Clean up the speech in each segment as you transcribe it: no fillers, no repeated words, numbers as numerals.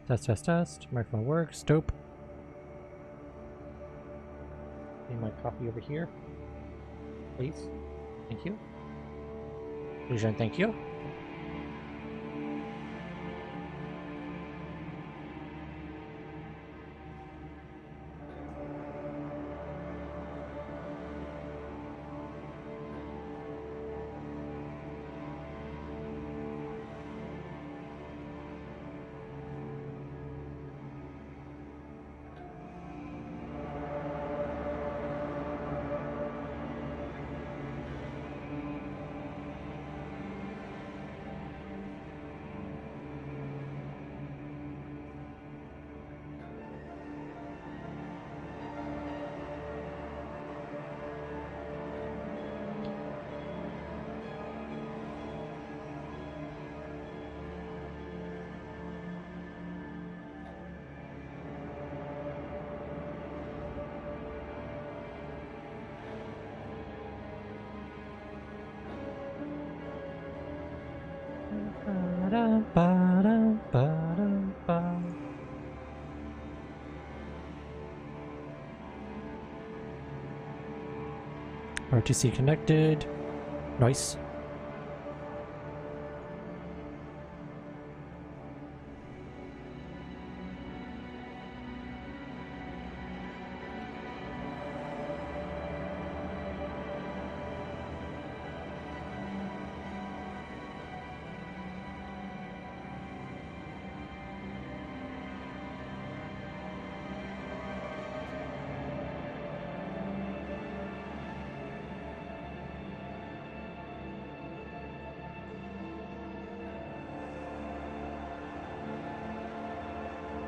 Test, test, test. Microphone works. Dope. Need my coffee over here. Please. Thank you. Fusion, thank you. RTC connected. Nice.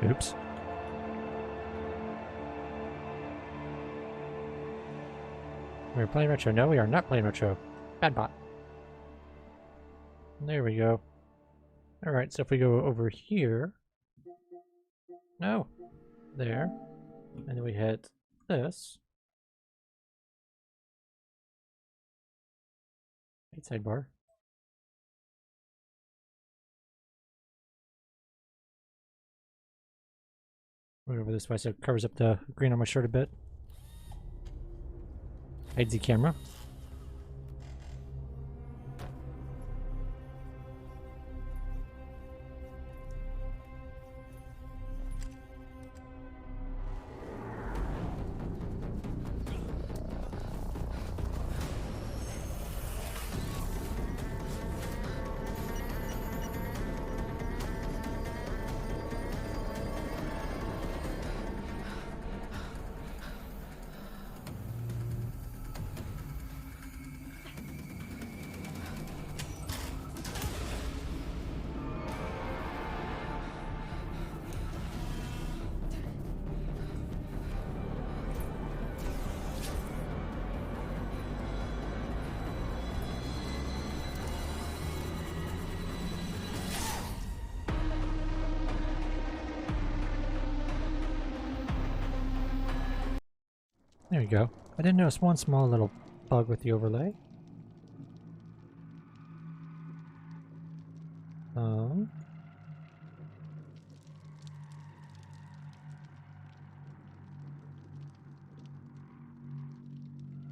Oops. We're playing retro. No, we are not playing retro. Bad bot. There we go. Alright, so if we go over here. No. There. And then we hit this. Right sidebar. Right over this way so it covers up the green on my shirt a bit. Hides the camera. There you go. I did notice one small little bug with the overlay.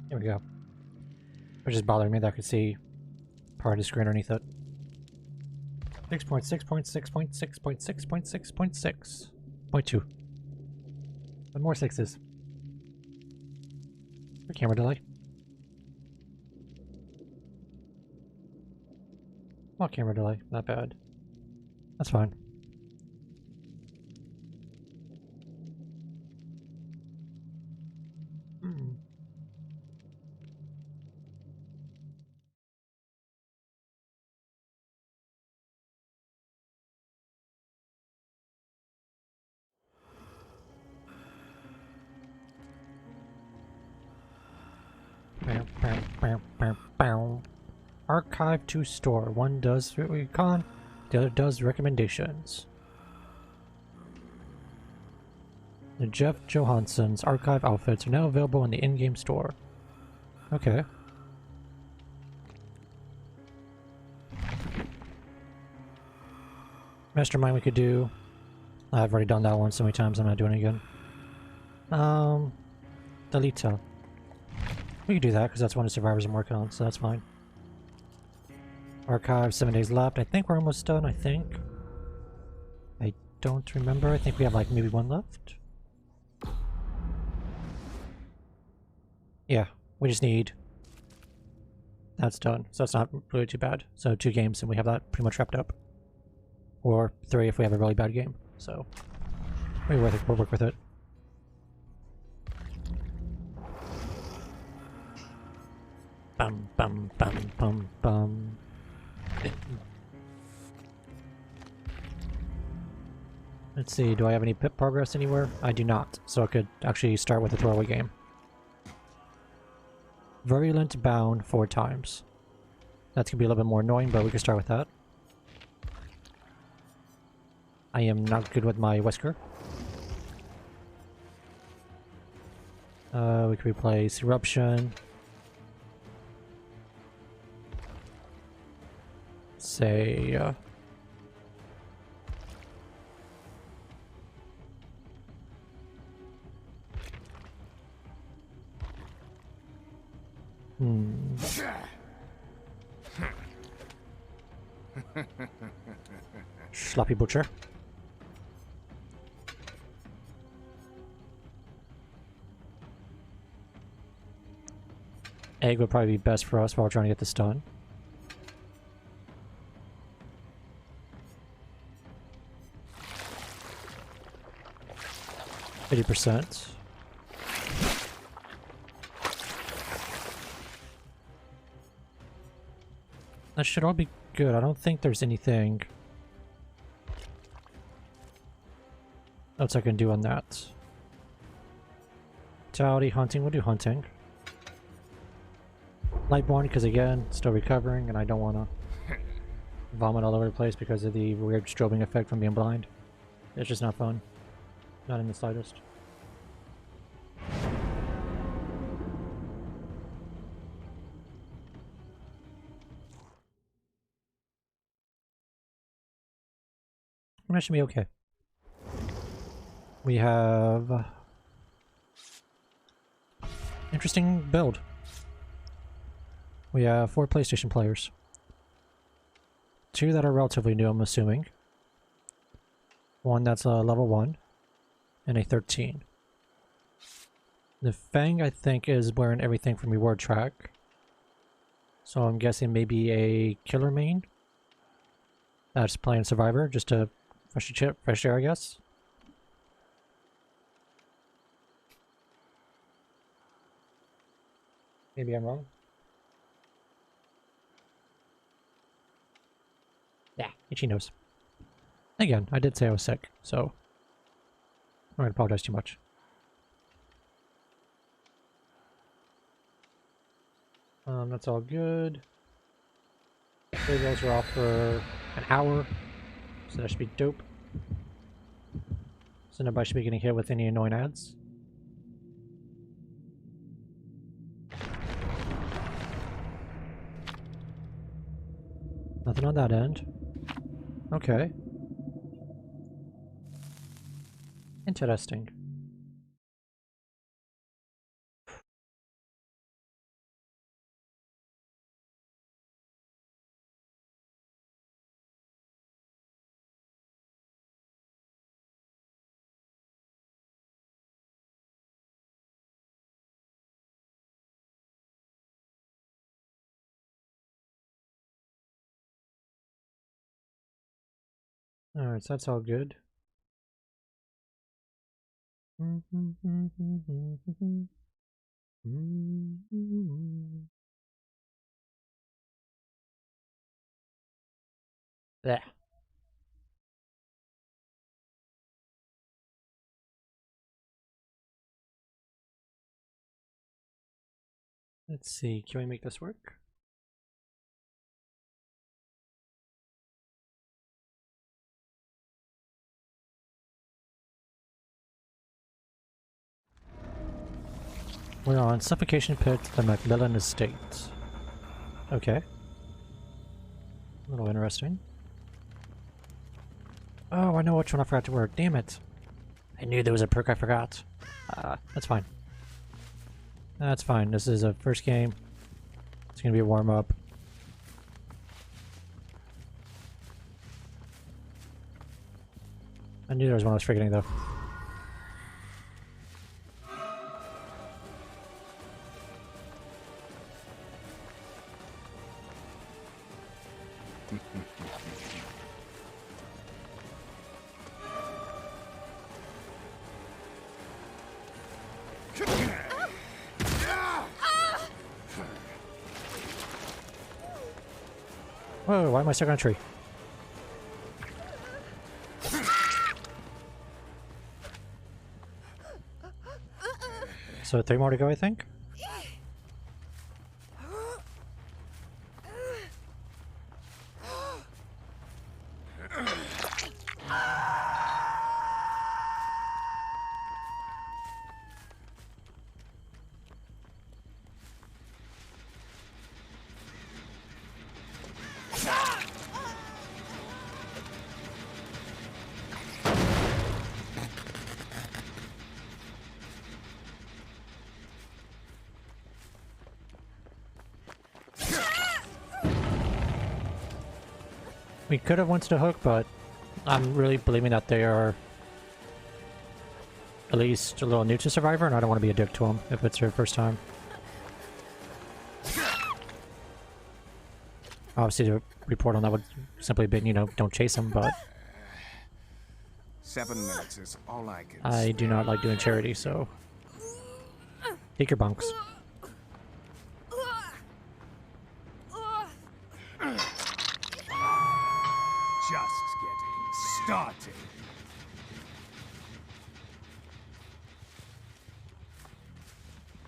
There we go. Which just bothering me that I could see part of the screen underneath it. 6.6.6.6.6.6.6.6.2. What more sixes? For camera delay. Well, camera delay, not bad. That's fine. Archive to store. One does recon, the other does recommendations. The Jeff Johansson's archive outfits are now available in the in-game store. Okay. Mastermind we could do. I've already done that one so many times, I'm not doing it again. Delita. We could do that because that's one of the survivors I'm working on, so that's fine. Archive, 7 days left. I think we're almost done, I think. I don't remember. I think we have like maybe one left. Yeah, we just need... That's done, so that's not really too bad. So 2 games and we have that pretty much wrapped up. Or 3 if we have a really bad game, so... We'll work with it. Bum bum bum bum bum. Let's see, do I have any pip progress anywhere? I do not, so I could actually start with a throwaway game. Virulent Bound 4 times. That's gonna be a little bit more annoying, but we can start with that. I am not good with my Wesker. We could replace Eruption. Say, Sloppy Butcher. Egg would probably be best for us while we're trying to get this done. %. That should all be good. I don't think there's anything else I can do on that. Vitality, hunting, we'll do hunting. Lightborn, because again, still recovering, and I don't want to vomit all over the place because of the weird strobing effect from being blind. It's just not fun. Not in the slightest. That should be okay. We have... interesting build. We have 4 PlayStation players. 2 that are relatively new, I'm assuming. 1 that's a level 1. And a 13. The Fang, I think, is wearing everything from reward track. So I'm guessing maybe a killer main. That's playing Survivor, just to fresh air, I guess. Maybe I'm wrong. Yeah, itchy nose. Again, I did say I was sick, so I don't apologize too much. That's all good. Those are off for an hour, so that should be dope. So nobody should be getting hit with any annoying ads. Nothing on that end. Okay. Interesting. Alright, so that's all good. There. Let's see, can we make this work? We're on Suffocation Pit, the Macmillan Estate. Okay. A little interesting. Oh, I know which one I forgot to work. Damn it. I knew there was a perk I forgot. That's fine. That's fine. This is a first game. It's gonna be a warm-up. I knew there was one I was forgetting, though. Whoa, why am I stuck on a tree? So 3 more to go, I think? We could have went to the hook, but I'm really believing that they are at least a little new to Survivor, and I don't want to be a dick to them if it's their first time. Obviously, the report on that would simply be, you know, don't chase them, but 7 minutes is all I can I do not like doing charity, so take your bunks. Just getting started.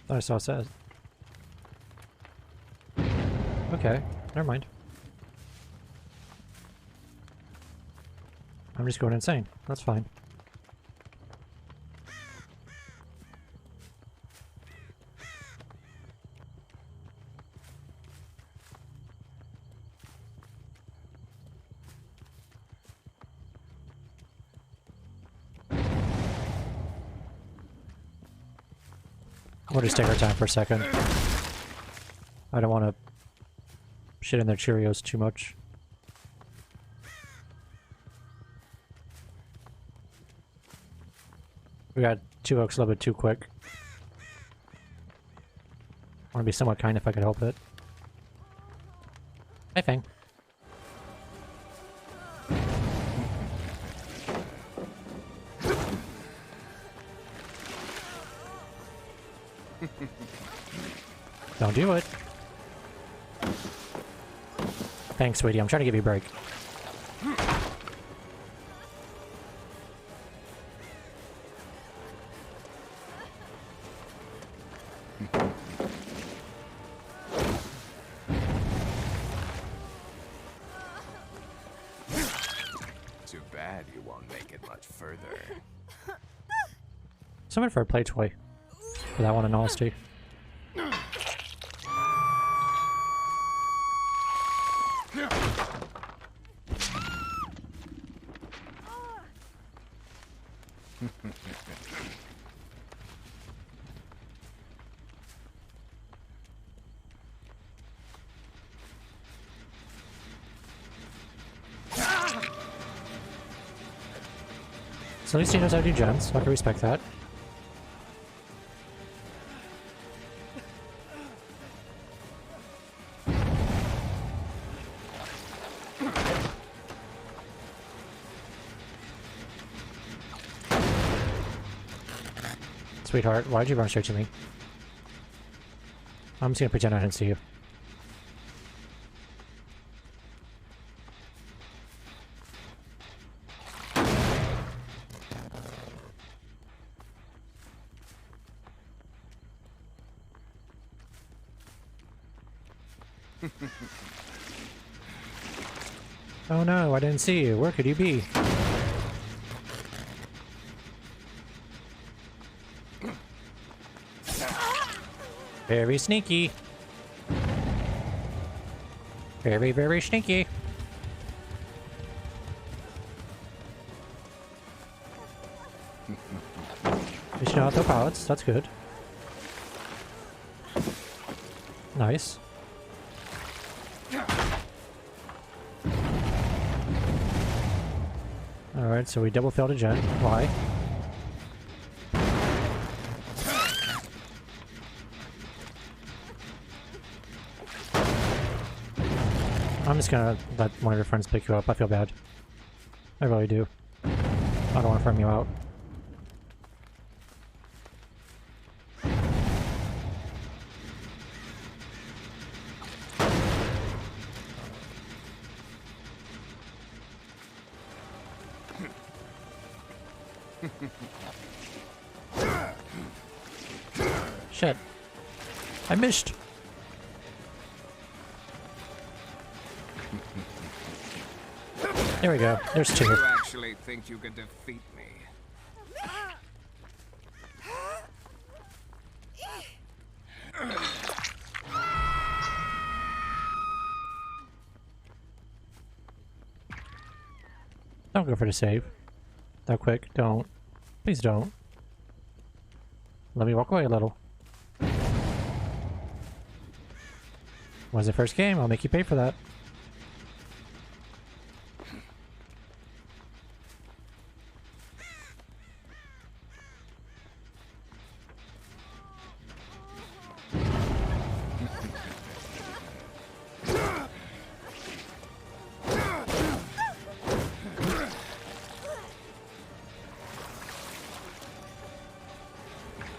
I saw it. Okay, never mind. I'm just going insane. That's fine. We'll just take our time for a second. I don't want to shit in their Cheerios too much. We got 2 hooks a little bit too quick. I want to be somewhat kind if I could help it. Hi, Fang. Don't do it. Thanks, sweetie. I'm trying to give you a break. Too bad you won't make it much further. Someone for a play toy. For that one in honesty. So at least he knows how to do gens, so I can respect that. Sweetheart, why'd you run straight to me? I'm just gonna pretend I didn't see you. Oh no, I didn't see you. Where could you be? Very sneaky. Very, very sneaky. We should know how to throw pallets. That's good. Nice. Alright, so we double failed a gen. Why? I'm just gonna let one of your friends pick you up. I feel bad. I really do. I don't want to farm you out. Shit. I missed. There we go. There's two. You actually think you could defeat me? Don't go for the save. That quick. Don't. Please don't. Let me walk away a little. Was the first game? I'll make you pay for that.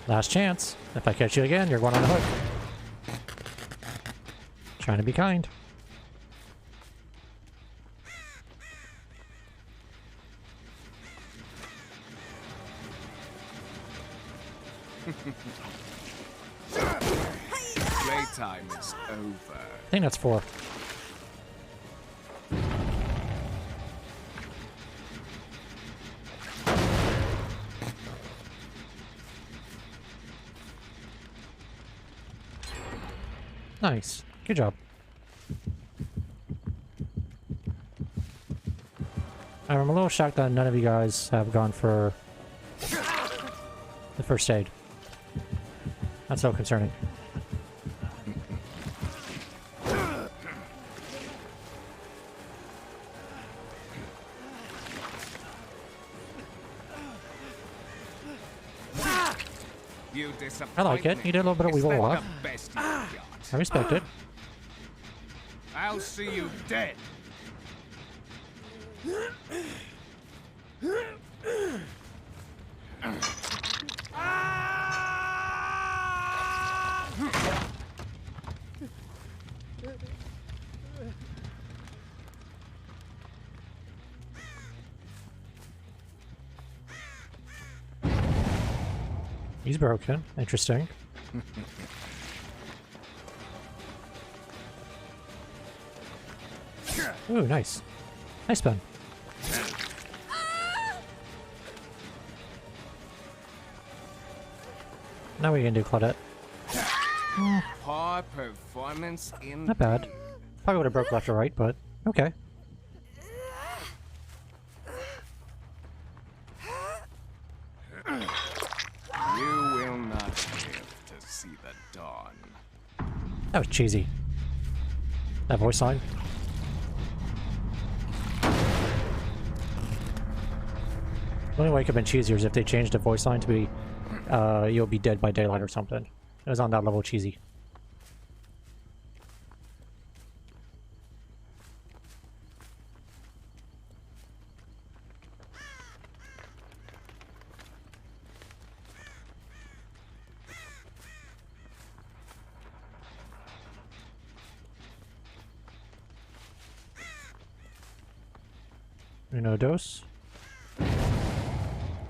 Last chance. If I catch you again, you're going on the hook. Trying to be kind. Playtime is over. I think that's 4. Nice. Good job. I'm a little shocked that none of you guys have gone for the first aid. That's so concerning. You I like it. You did a little bit of weevil walk. I respect it. I'll see you dead. He's broken. Interesting. Ooh, nice. Nice spin. Now we can do Claudette. High performance in. Not bad. Probably would have broke left or right, but okay. You will not live to see the dawn. That was cheesy. That voice line. The only way it could have been cheesier is if they changed the voice line to be, you'll be dead by daylight or something. It was on that level cheesy. Uno, dos.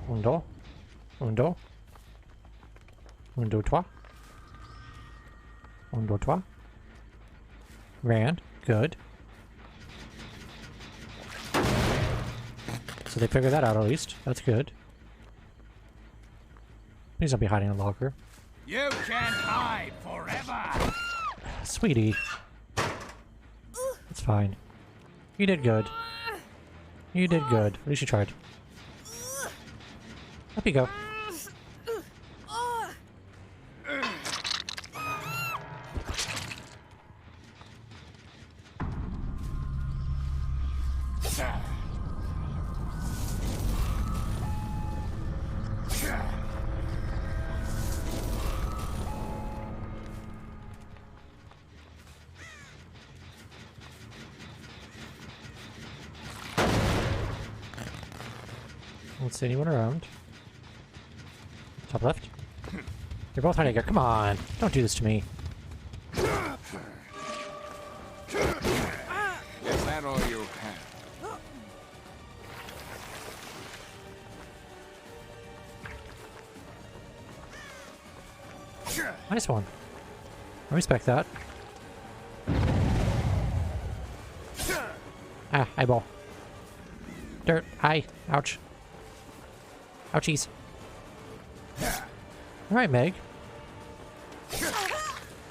Uno. Uno. Uno, trois. Uno, trois. Ran. Good. So they figured that out at least. That's good. Please don't be hiding in the locker. You can't hide forever. sweetie. It's fine. You did good. You did good. At least you tried. Up you go. Don't see anyone around. Top left. You're both hiding here. Come on. Don't do this to me. Is that all you have? Nice one. I respect that. Ah, eyeball. Dirt. Hi. Ouch. Ouchies. Alright, Meg.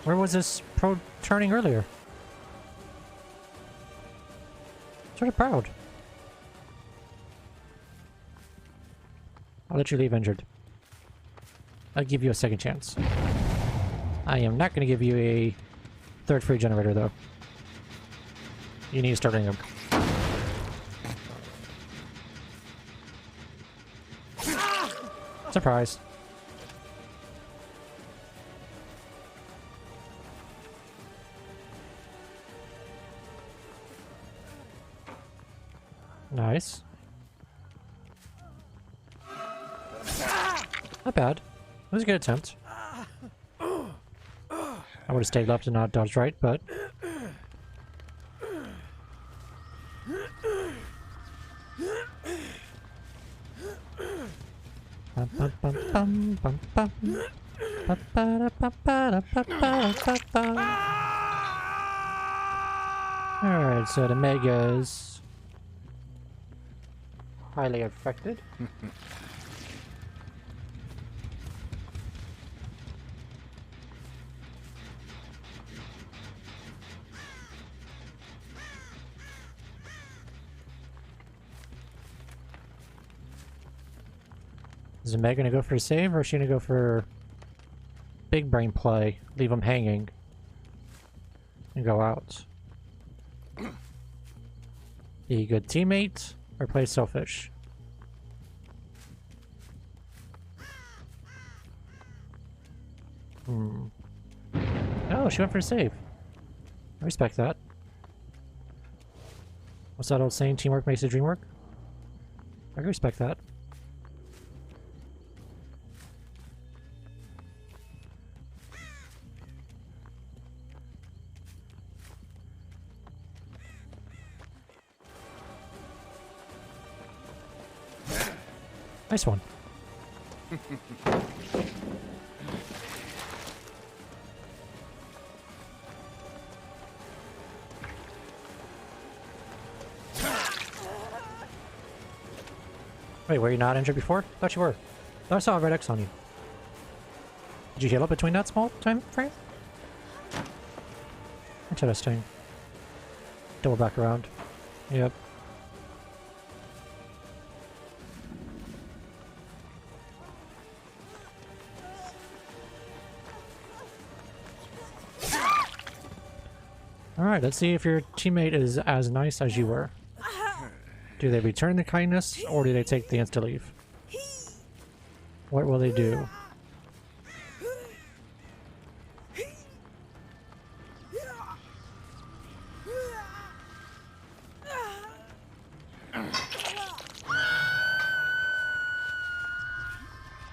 Where was this pro turning earlier? Sort of proud. I'll let you leave injured. I'll give you a second chance. I am not going to give you a third free generator, though. You need to start doing them. Surprise. Nice. Not bad. It was a good attempt. I would have stayed left and not dodged right, but... Alright, so the Mega's highly affected. Is Meg gonna go for a save, or is she gonna go for big brain play, leave him hanging, and go out? Be a good teammate, or play selfish? Oh, she went for a save. I respect that. What's that old saying? Teamwork makes the dream work? I respect that. Nice one. Wait, were you not injured before? Thought you were. Thought I saw a red X on you. Did you heal up between that small time frame? Interesting. Double back around. Yep. Alright, let's see if your teammate is as nice as you were. Do they return the kindness, or do they take the insta leave? What will they do?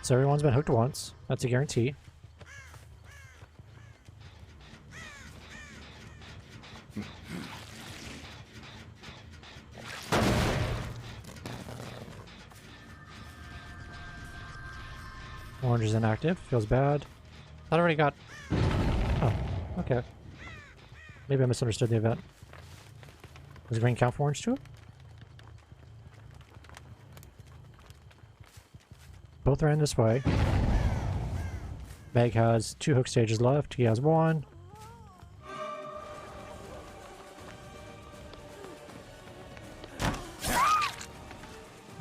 So everyone's been hooked once. That's a guarantee. Orange is inactive. Feels bad. That already got... Oh, okay. Maybe I misunderstood the event. Does green count for orange too? Both ran this way. Meg has 2 hook stages left. He has 1.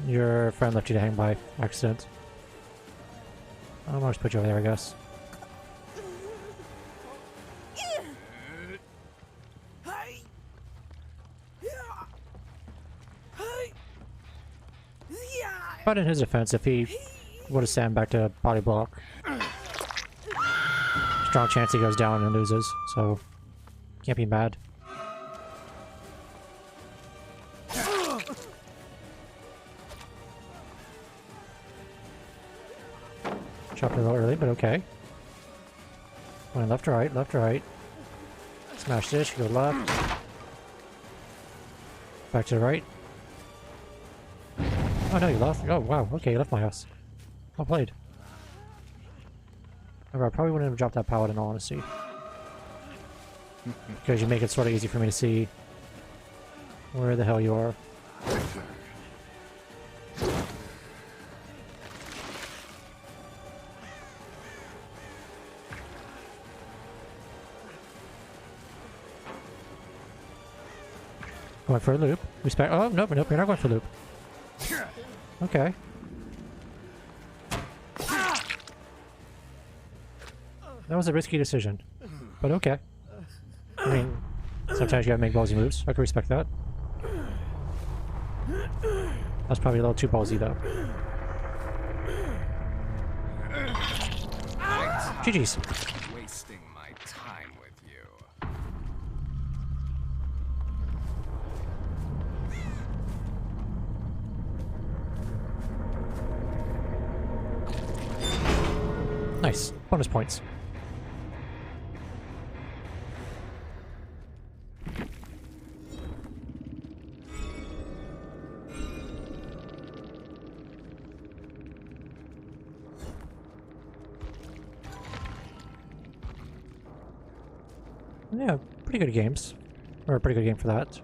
Your friend left you to hang by accident. I'll just put you over there, I guess. But in his defense, if he would have stand back to body block, strong chance he goes down and loses, so can't be mad. Chopped a little early, but okay. Went left to right, left to right. Smash this, go left. Back to the right. Oh no, you left. Oh wow, okay, you left my house. Well played. However, I probably wouldn't have dropped that pallet in all honesty. Because you make it sort of easy for me to see where the hell you are. Going for a loop. Respect. Oh, nope, nope, you're not going for a loop. Okay. That was a risky decision. But okay. I mean, sometimes you gotta make ballsy moves. I can respect that. That's probably a little too ballsy, though. GG's. Wasting my time with you. Nice. Bonus points. Yeah, pretty good games. Or a pretty good game for that.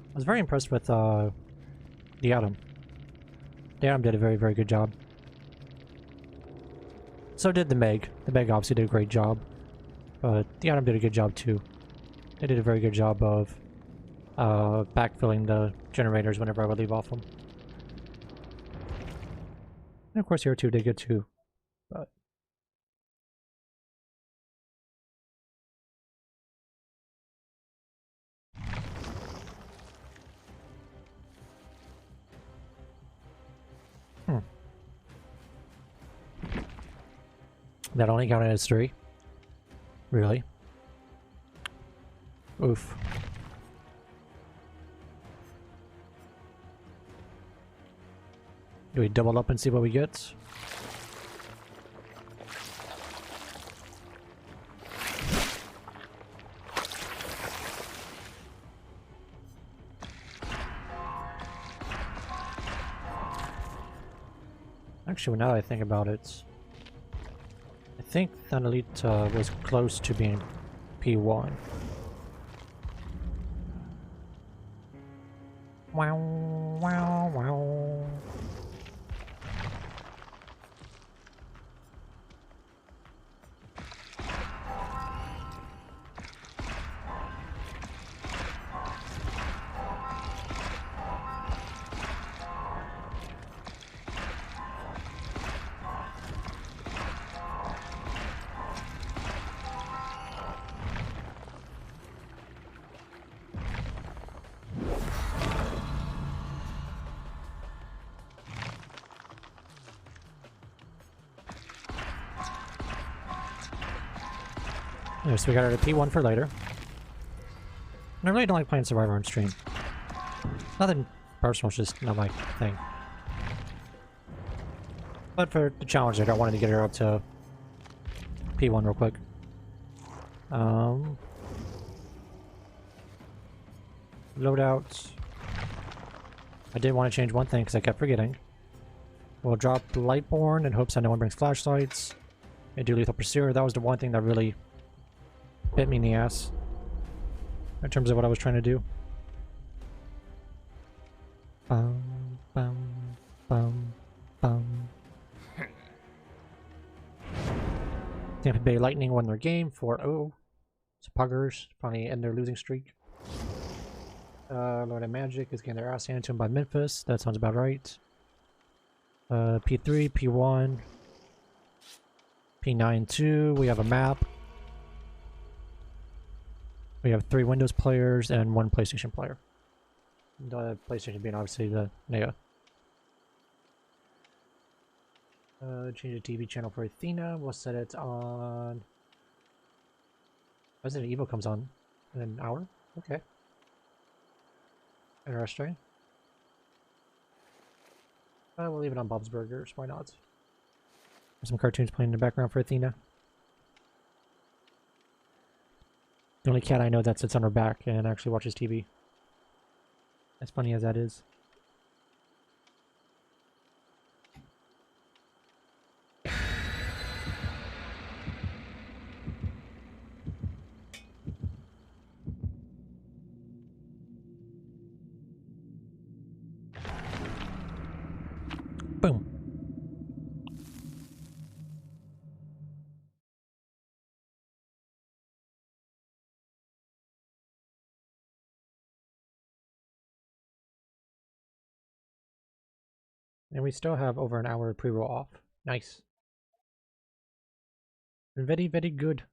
I was very impressed with the Atom. The Atom did a very, very good job. So did the Meg. The Meg obviously did a great job. But the Atom did a good job too. They did a very good job of backfilling the generators whenever I would leave off them. And of course, Hero 2 did good too, but... That only counted as 3? Really? Oof. Do we double up and see what we get? Actually, now that I think about it, I think Thanalit was close to being P1. Wow, wow, wow. Yeah, so we got our P1 for later. And I really don't like playing Survivor on stream. Nothing personal, it's just not my thing. But for the challenge, I wanted to get her up to P1 real quick. Loadouts. I did want to change one thing because I kept forgetting. We'll drop Lightborn in hopes that no one brings flashlights. And do Lethal Pursuer. That was the one thing that really bit me in the ass in terms of what I was trying to do. Bum, bum, bum, bum. Tampa Bay Lightning won their game 4-0. So Puggers finally end their losing streak. Lord of Magic is getting their ass handed to him by Memphis. That sounds about right. P3, P1, P9-2. We have a map. We have 3 Windows players and 1 PlayStation player. The PlayStation being obviously the Nea. Change the TV channel for Athena. We'll set it on... Resident Evil comes on in an hour? Okay. Interesting. We'll leave it on Bob's Burgers. Why not? There's some cartoons playing in the background for Athena. The only cat I know that sits on her back and actually watches TV. As funny as that is. Boom. And we still have over an hour pre-roll off. Nice. Very, very good.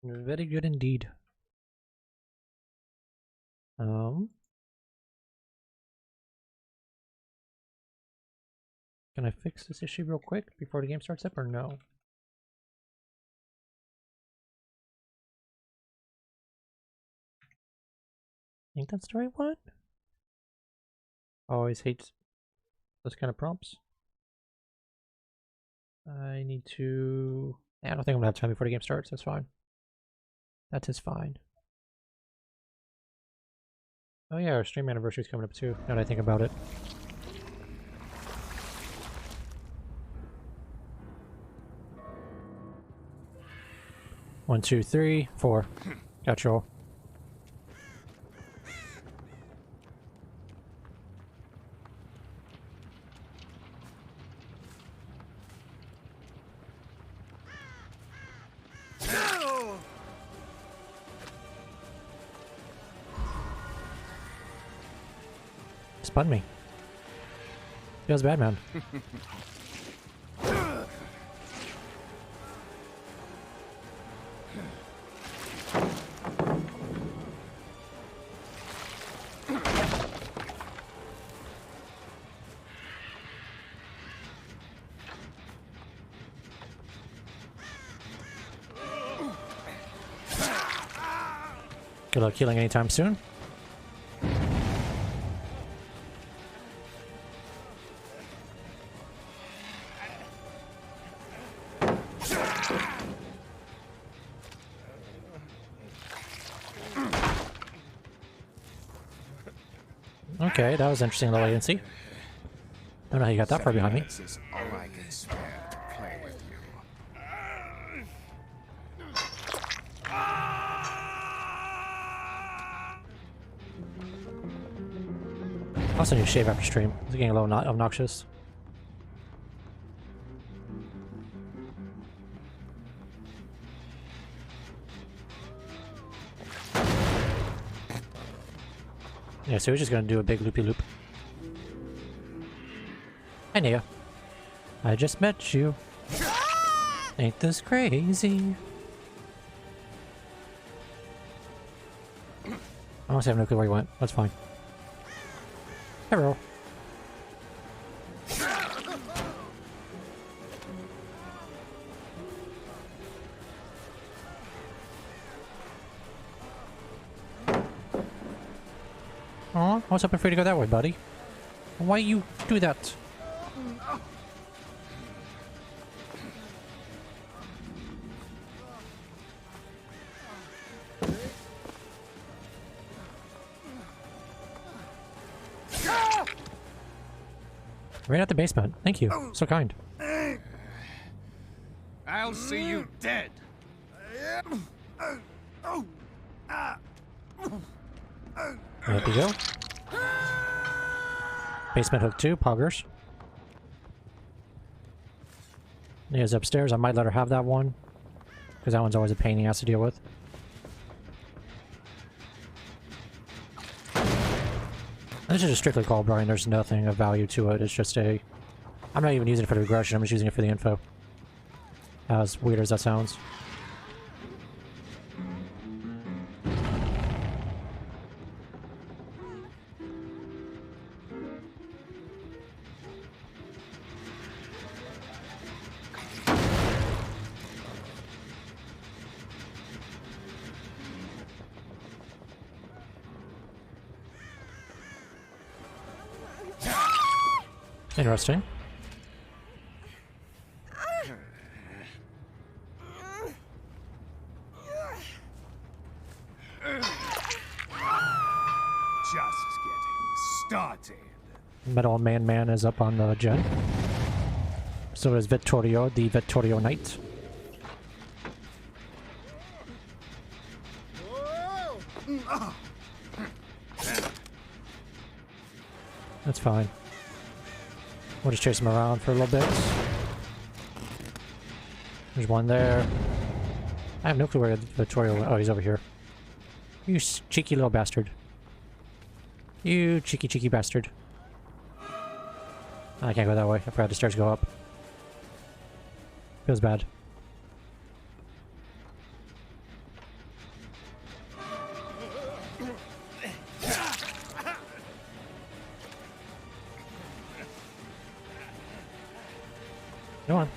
Very good indeed. Can I fix this issue real quick before the game starts up or no? I think that's the right one. Always hate those kind of prompts. I need to... I don't think I'm gonna have time before the game starts. That's fine. That is fine. Oh yeah, our stream anniversary is coming up too, now that I think about it. One, two, three, 4. Gotcha all. Spun me. Feels bad, man. Good luck healing anytime soon. Okay, that was interesting low latency. Don't know how you got that far behind me. This is all I can spare to play with you. I also need to shave after stream. It's getting a little obnoxious. Yeah, so we're just gonna do a big loopy loop. Hi, Nea. I just met you. Ain't this crazy? I honestly have no clue where he went. That's fine. Hello. Aw, I was hoping for you to go that way, buddy. Why you do that? Right out the basement. Thank you. So kind. I'll see you dead. There we go. Basement hook 2, Poggers. Nea's upstairs. I might let her have that one. because that one's always a pain in the ass to deal with. This is just strictly call Brian. There's nothing of value to it. It's just a... I'm not even using it for the regression. I'm just using it for the info. As weird as that sounds. Interesting. Just getting started. Metal Man is up on the gen. So is Vittorio, the Vittorio Knight. That's fine. We'll just chase him around for a little bit. There's one there. I have no clue where Vittorio went. Oh, he's over here. You cheeky little bastard. You cheeky bastard. I can't go that way. I forgot the stairs go up. Feels bad. Go on.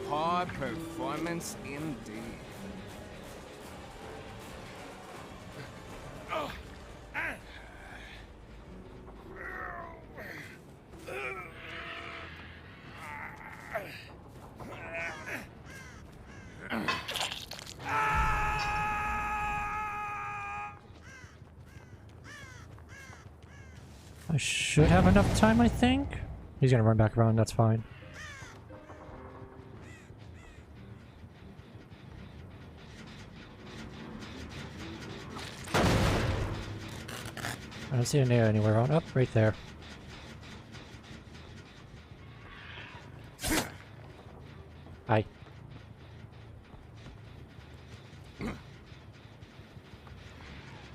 High performance indeed. I should have enough time, I think. He's gonna run back around, that's fine. I don't see a nail anywhere on. Up, right there. Hi.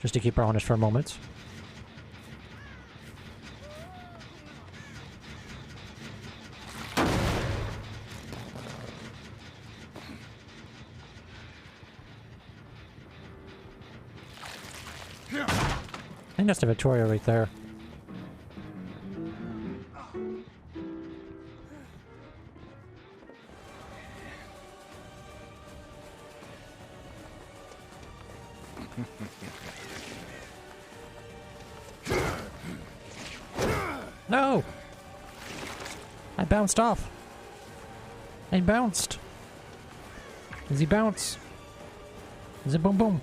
Just to keep her honest for a moment. I think that's the Vittorio right there. No! I bounced off. I bounced. Does he bounce? Is it boom boom?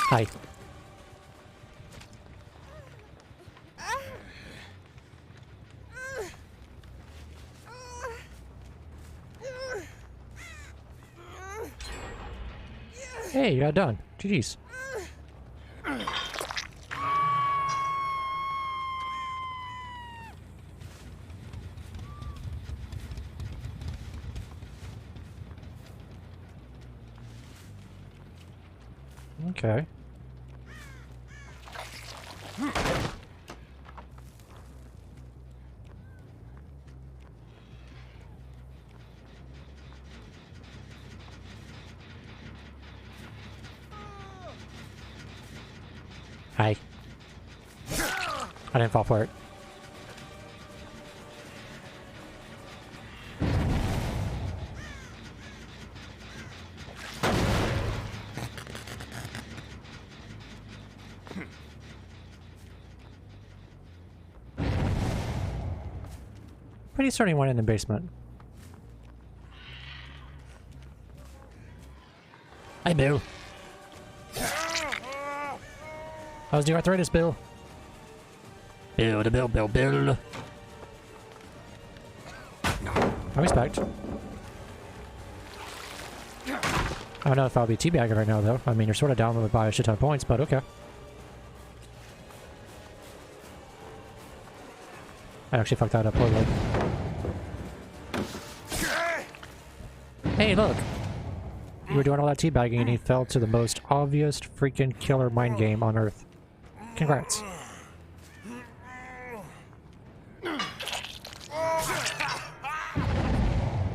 Hi. Hey, you got done. GG's. Okay. Hi. I didn't fall for it. Pretty starting one in the basement. Hi, Bill. How's the arthritis, Bill? Bill. I respect. I don't know if I'll be teabagging right now, though. I mean, you're sort of down by a shit ton of points, but okay. I actually fucked that up totally. Hey, look! You were doing all that teabagging and he fell to the most obvious freaking killer mind game on Earth. Congrats.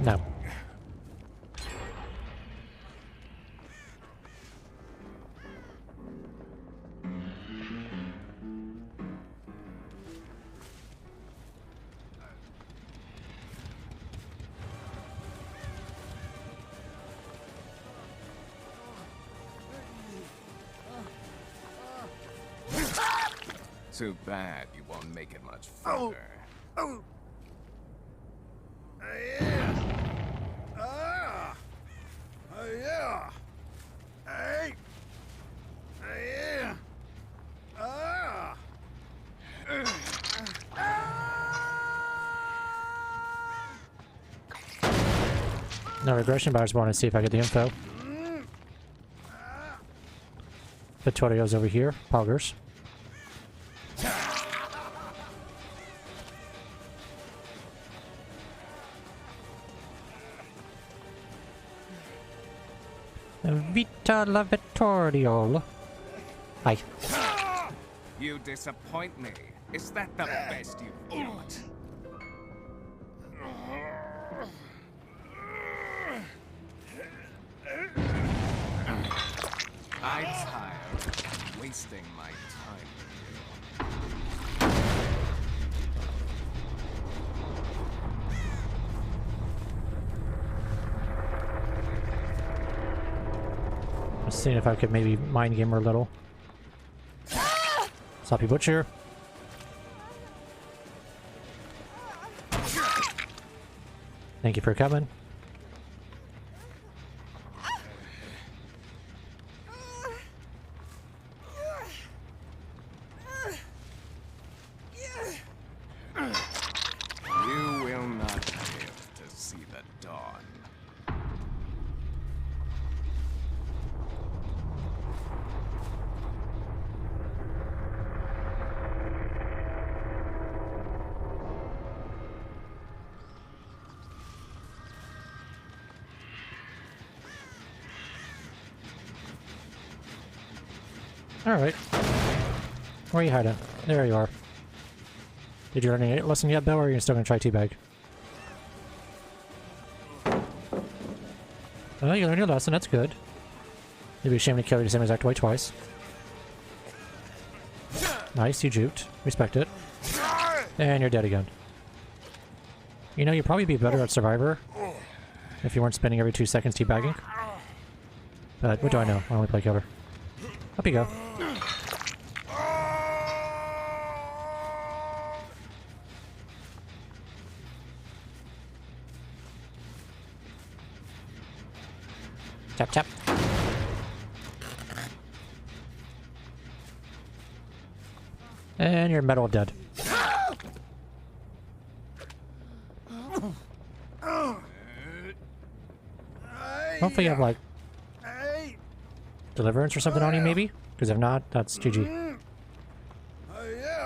No. Too bad you won't make it much further. No regression, but I just want to see if I get the info. Vittorio's over here. Poggers. Vita la Vittorio. Hi. You disappoint me. Is that the best you've got? I'm tired of wasting my time with you. I was seeing if I could maybe mind game her a little. Sloppy Butcher. Thank you for coming. You will not live to see the dawn. Alright. Where are you hiding? There you are. Did you learn any lesson yet, Bill, or are you still gonna try teabag? Oh, you learned your lesson, that's good. You'd be ashamed to kill you the same exact way twice. Nice, you juked. Respect it. And you're dead again. You know, you'd probably be better at Survivor if you weren't spending every 2 seconds teabagging. But what do I know? I only play killer. Up you go. Tap, tap. And you're metal dead. Hopefully you have, like, deliverance or something on you, maybe? Because if not, that's GG.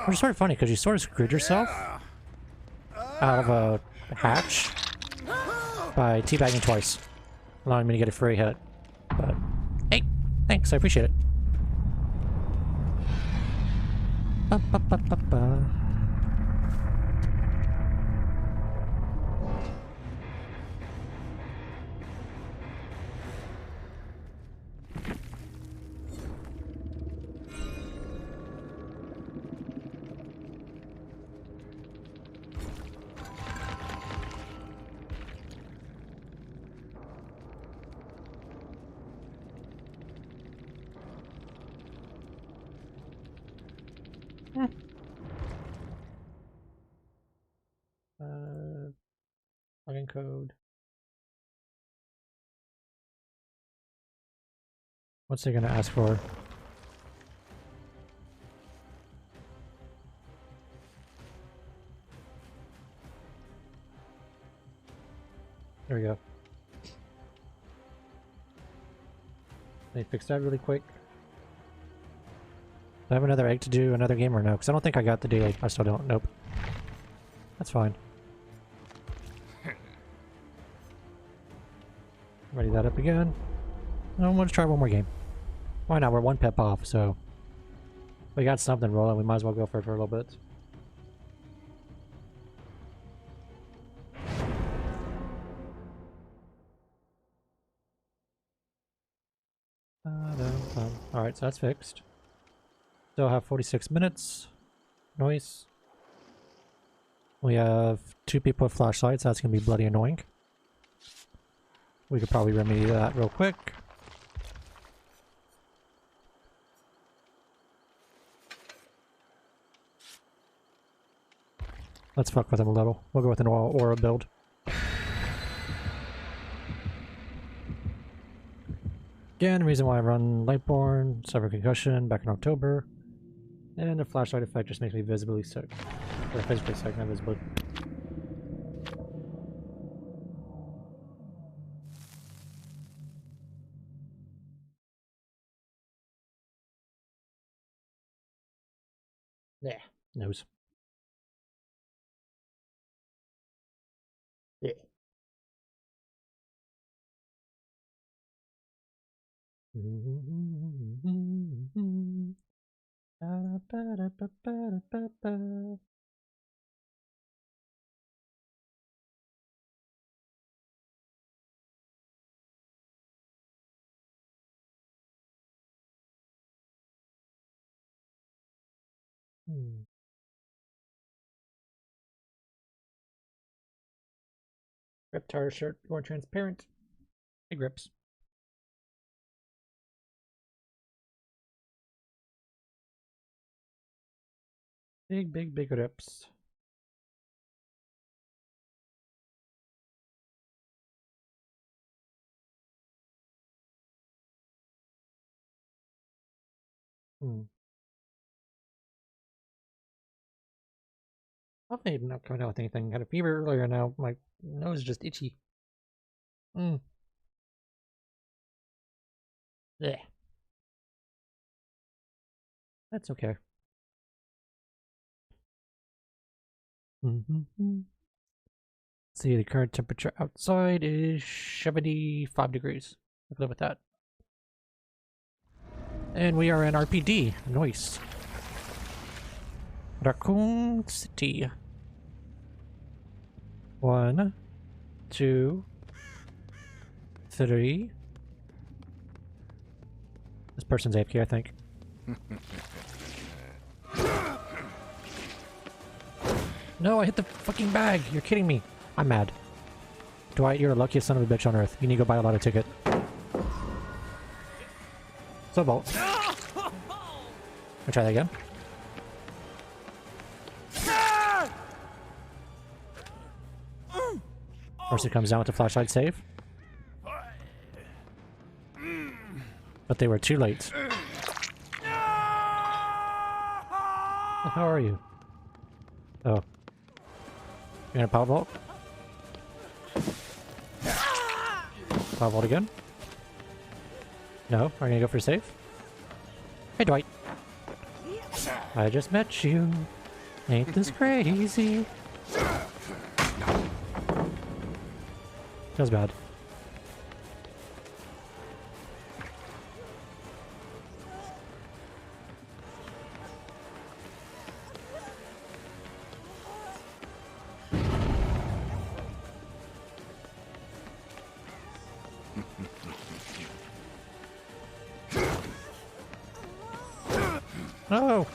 Which is sort of funny, because you sort of screwed yourself out of a hatch by teabagging twice, allowing me to get a free hit. But, hey, thanks, I appreciate it. Ba, ba, ba, ba, ba. Login code. What's it gonna ask for? There we go. Let me fix that really quick. Do I have another egg to do another game or no? Because I don't think I got the daily. I still don't. Nope. That's fine. Ready that up again. I want to try one more game. Why not? We're one pep off, so we got something rolling. We might as well go for it for a little bit. Alright, so that's fixed. Still have 46 minutes. Noise. We have 2 people with flashlights. That's going to be bloody annoying. We could probably remedy that real quick. Let's fuck with them a little. We'll go with an aura build. Again, the reason why I run Lightborn, suffer concussion back in October. And the flashlight effect just makes me visibly sick. Or physically sick, not visibly. Yeah, nose. Yeah. Reptar shirt, more transparent. Big rips. Big rips. Probably not coming out with anything. Had a fever earlier now. My nose is just itchy. Yeah. That's okay. See, the current temperature outside is 75 degrees. I can live with that. And we are in RPD. Nice. Raccoon City. 1, 2, 3. This person's AFK, I think. No, I hit the fucking bag. You're kidding me. I'm mad. Dwight, you're the luckiest son of a bitch on earth. You need to go buy a lotto ticket. So bolt. I'll try that again. First it comes down with the flashlight save. But they were too late. How are you? Oh. You're gonna power vault? Power vault again? No? Are you gonna go for a save? Hey Dwight. I just met you. Ain't this crazy? Feels bad. Oh!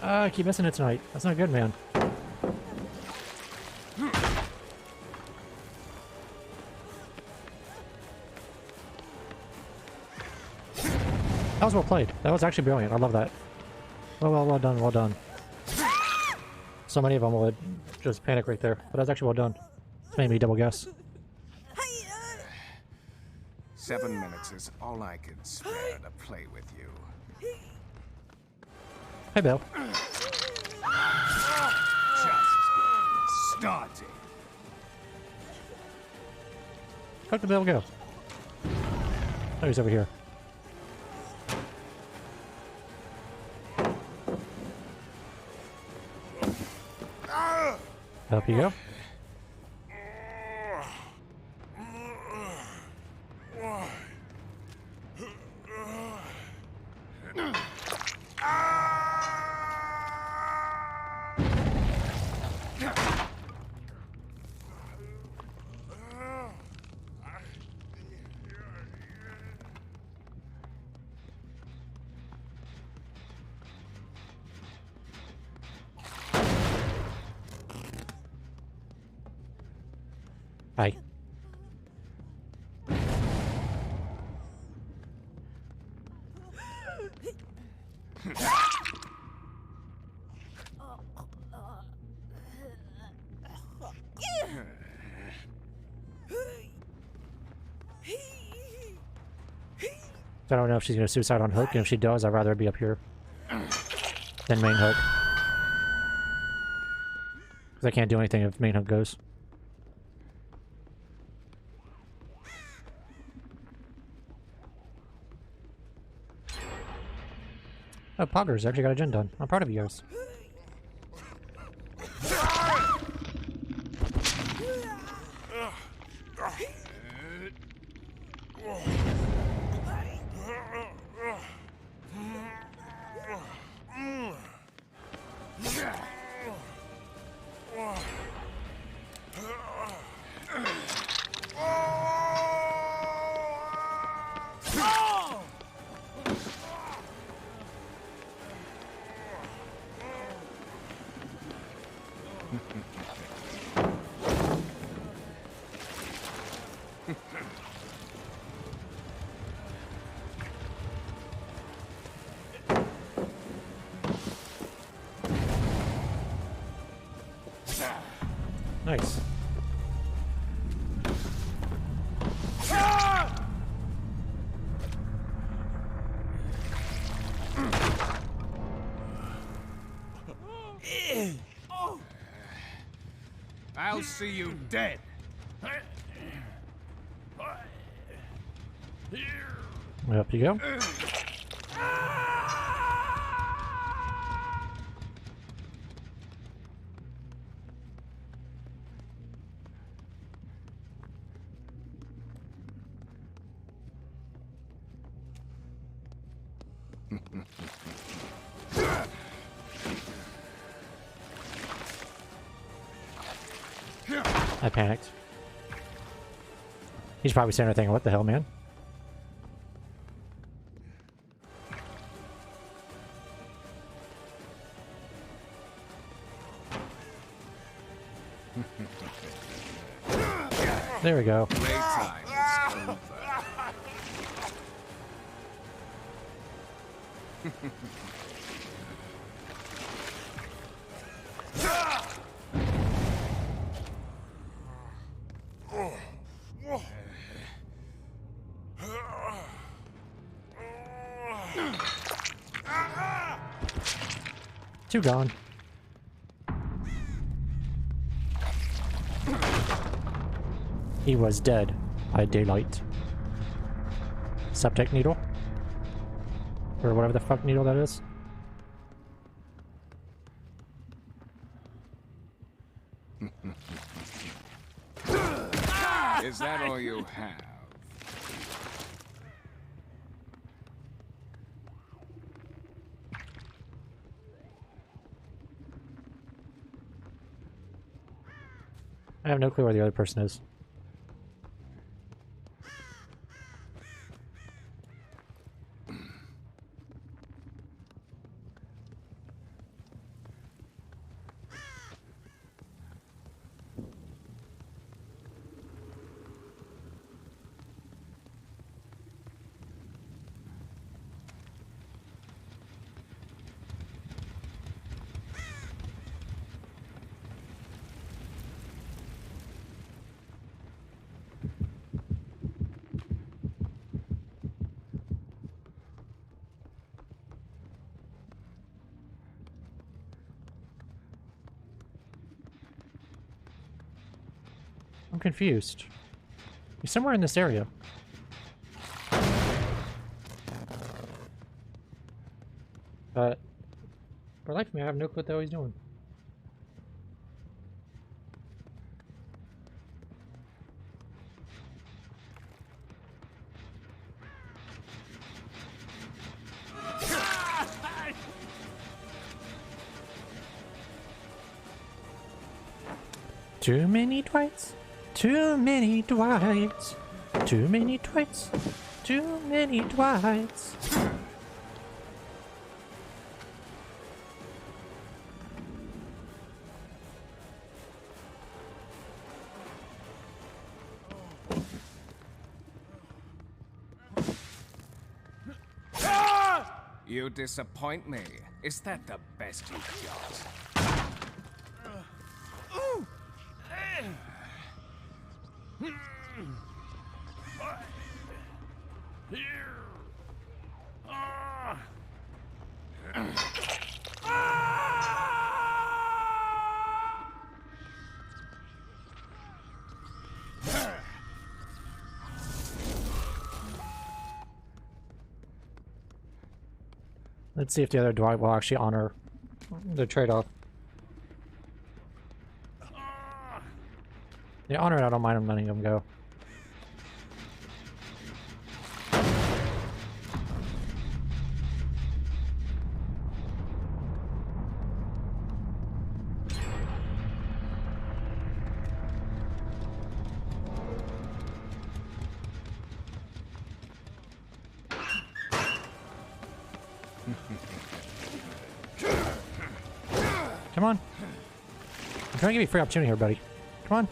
I keep missing it tonight. That's not good, man. That was well played. That was actually brilliant. I love that. Well done, well done. So many of them would just panic right there, but that was actually well done. It's made me double guess. 7 minutes is all I can spare to play with you. Hey, Bill. Just getting started. How'd the bill go? Oh, he's over here. Up you go. Hi. I don't know if she's going to suicide on Hook, and if she does, I'd rather it be up here than main Hook. Because I can't do anything if main Hook goes. Oh, Poggers actually got a gen done. I'm proud of you guys. Nice. I'll see you dead. Up you go. I panicked. He's probably saying everything. What the hell, man? There we go. Playtime is over. Two gone. He was dead by daylight. Septic needle? Or whatever the fuck needle that is. Is that all you have? I have no clue where the other person is. I'm confused. He's somewhere in this area. But for life of me, I have no clue what he's doing. Too many Dwights. Too many Dwights. Too many Dwights. Too many Dwights. You disappoint me. Is that the best you've got? Let's see if the other Dwight will actually honor the trade-off. They honor it, I don't mind him letting him go. Come on. I'm trying to give you a free opportunity here, buddy. Come on.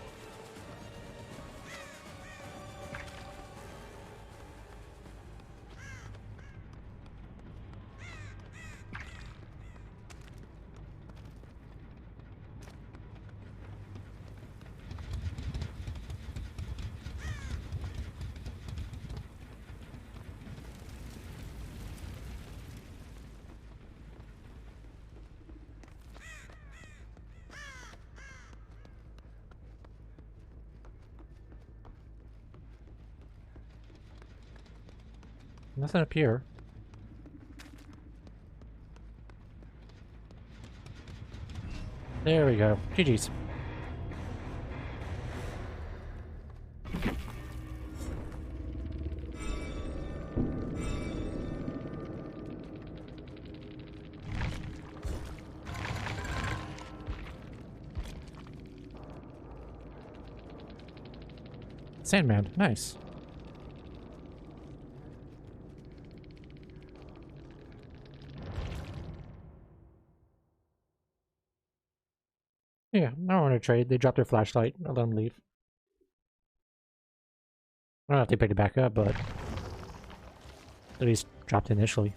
Nothing up here. There we go. GG's. Sandman, nice. Yeah, I don't want to trade. They dropped their flashlight. I'll let them leave. I don't know if they picked it back up, but at least dropped initially.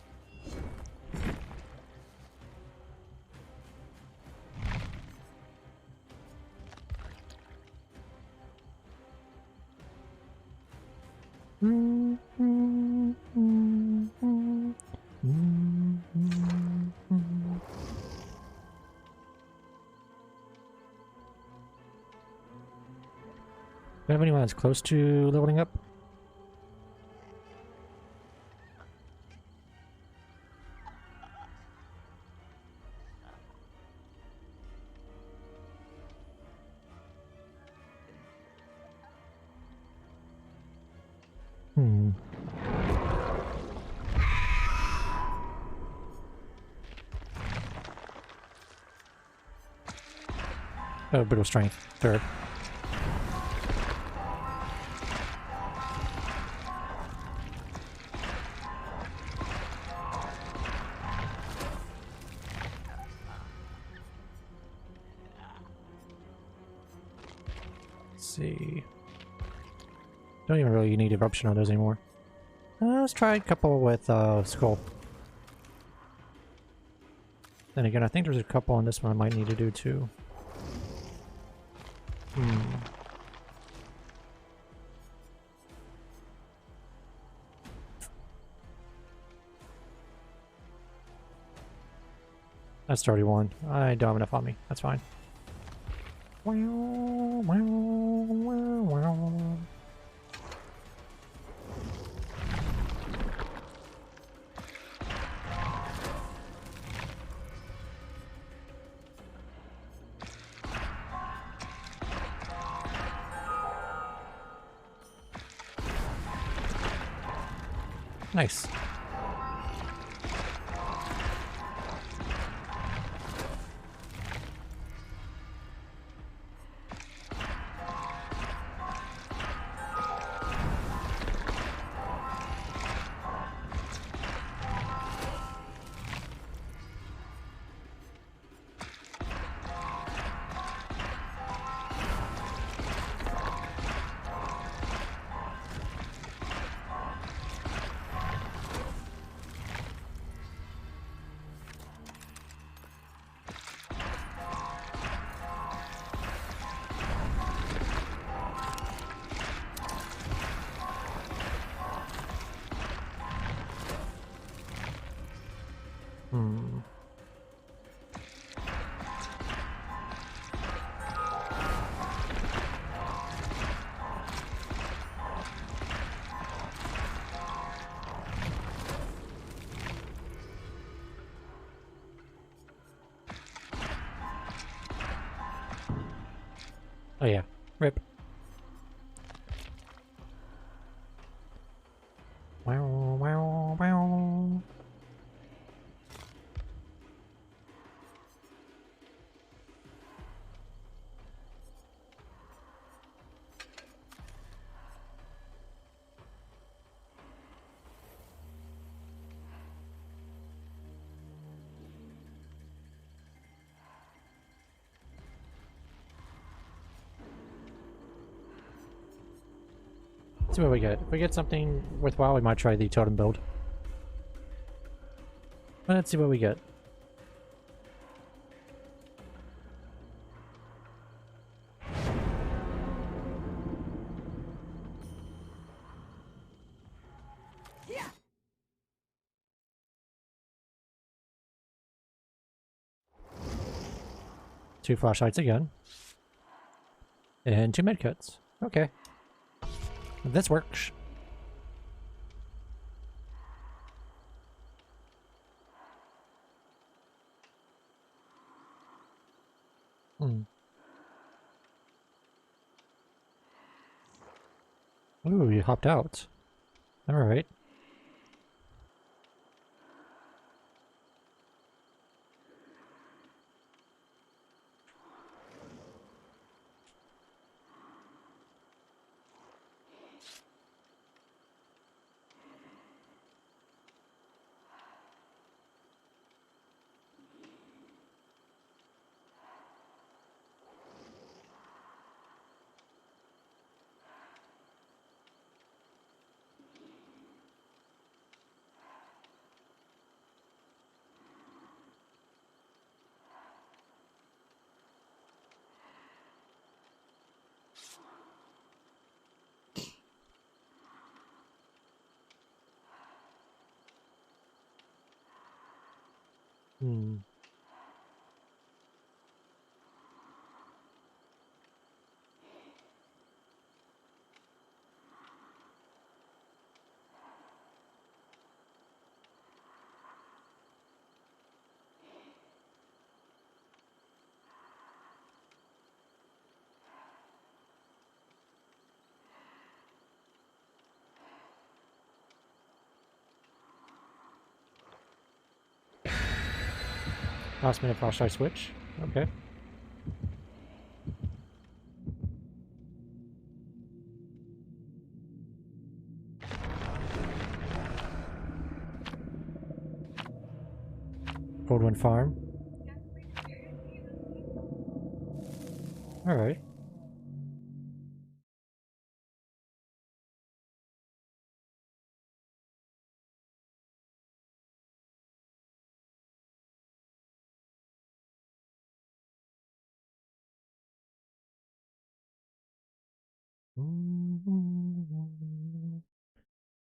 Do you have anyone that's close to leveling up? Oh, brittle strength. Third. Let's see. Don't even really need eruption on those anymore. Let's try a couple with skull. Then again, I think there's a couple on this one I might need to do too. That's 31. I don't have enough on me. That's fine. Nice. Hmm. Oh yeah, rip. Wow, wow, wow. Let's see what we get. If we get something worthwhile, we might try the totem build. But let's see what we get. Two flashlights again. And two medkits. Okay. This works. Hmm. Ooh, you hopped out. Alright. Hmm. Last minute flashlight switch. Okay. Goldwyn Farm. Alright.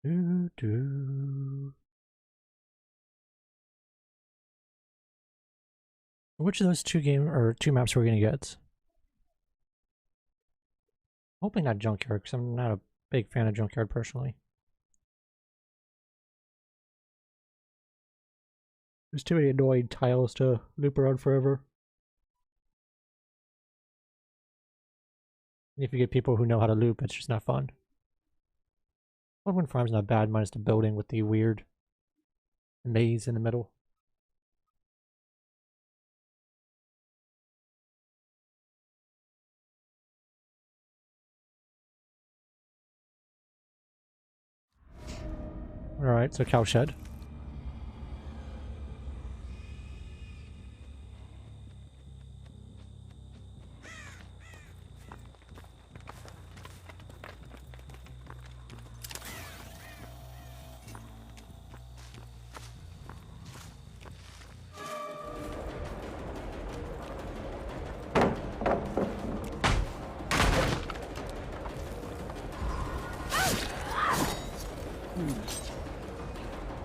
Do, do. Which of those two maps are we gonna get? Hoping not Junkyard, because I'm not a big fan of Junkyard personally. There's too many annoying tiles to loop around forever. If you get people who know how to loop, it's just not fun. Woodwind Farm's not bad, minus the building with the weird maze in the middle. Alright, so Cowshed.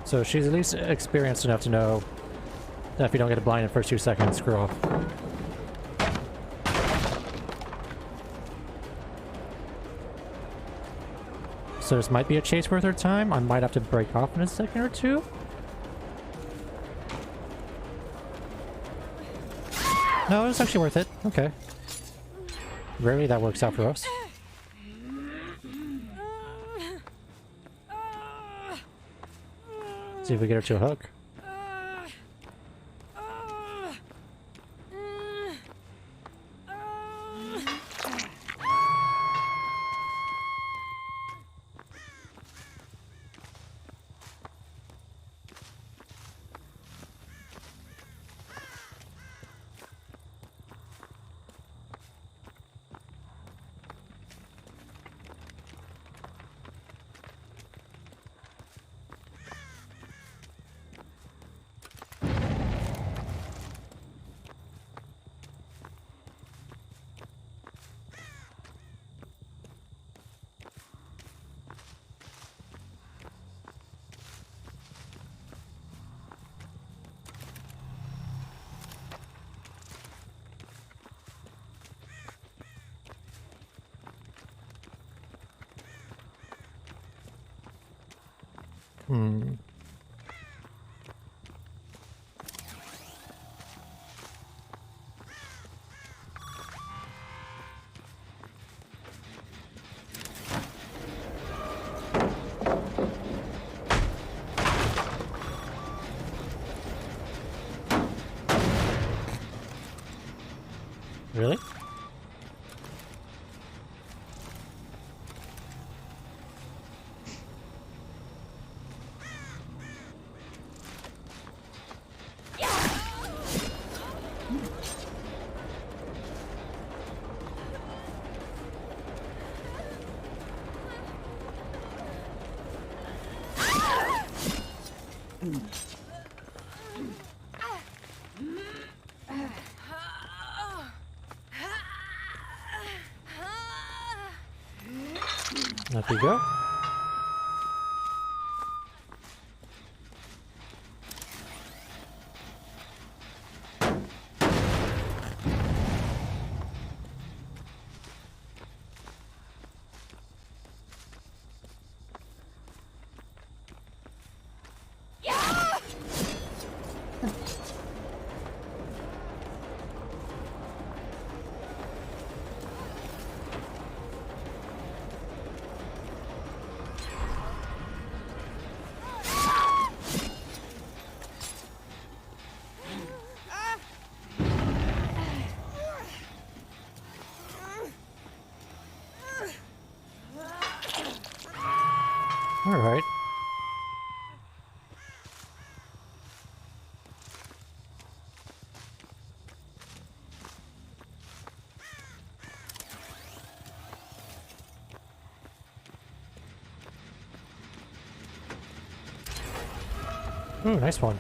So she's at least experienced enough to know that if you don't get a blind in the first 2 seconds, screw off. So this might be a chase worth her time. I might have to break off in a second or two. No, it's actually worth it. Okay. Rarely that works out for us. See if we get her to a hook. Hmm. Really? Up you go. All right. Ooh, nice one.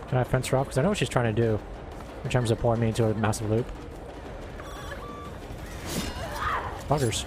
Can I fence her off? Because I know what she's trying to do in terms of pulling me into a massive loop. Buggers.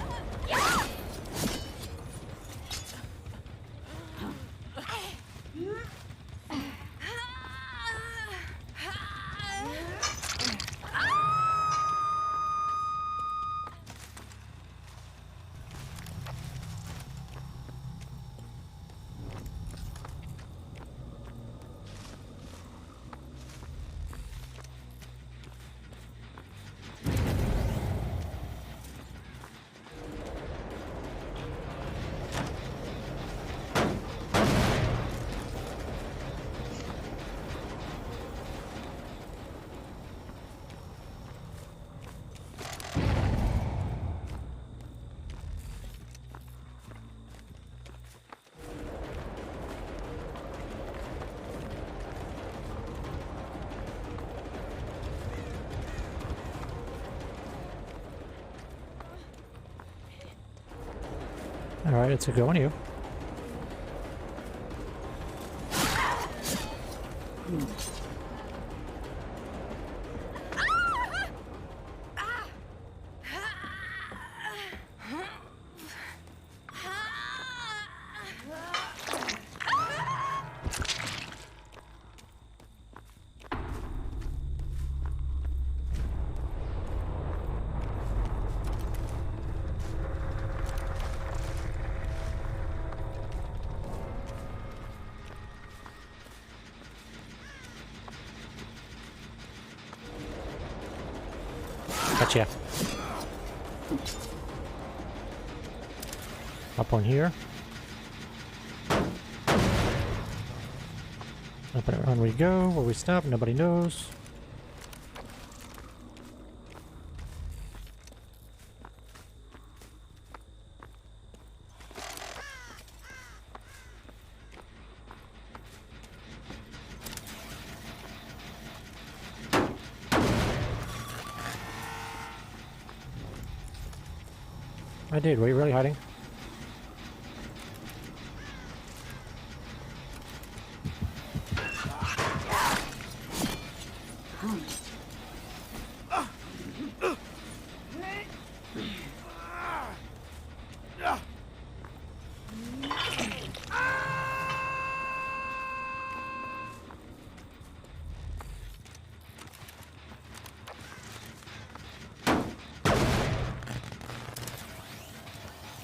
Alright, it's a go on you. Gotcha. Up on here. Up and around we go. Where we stop, nobody knows. I did. Were you really hiding?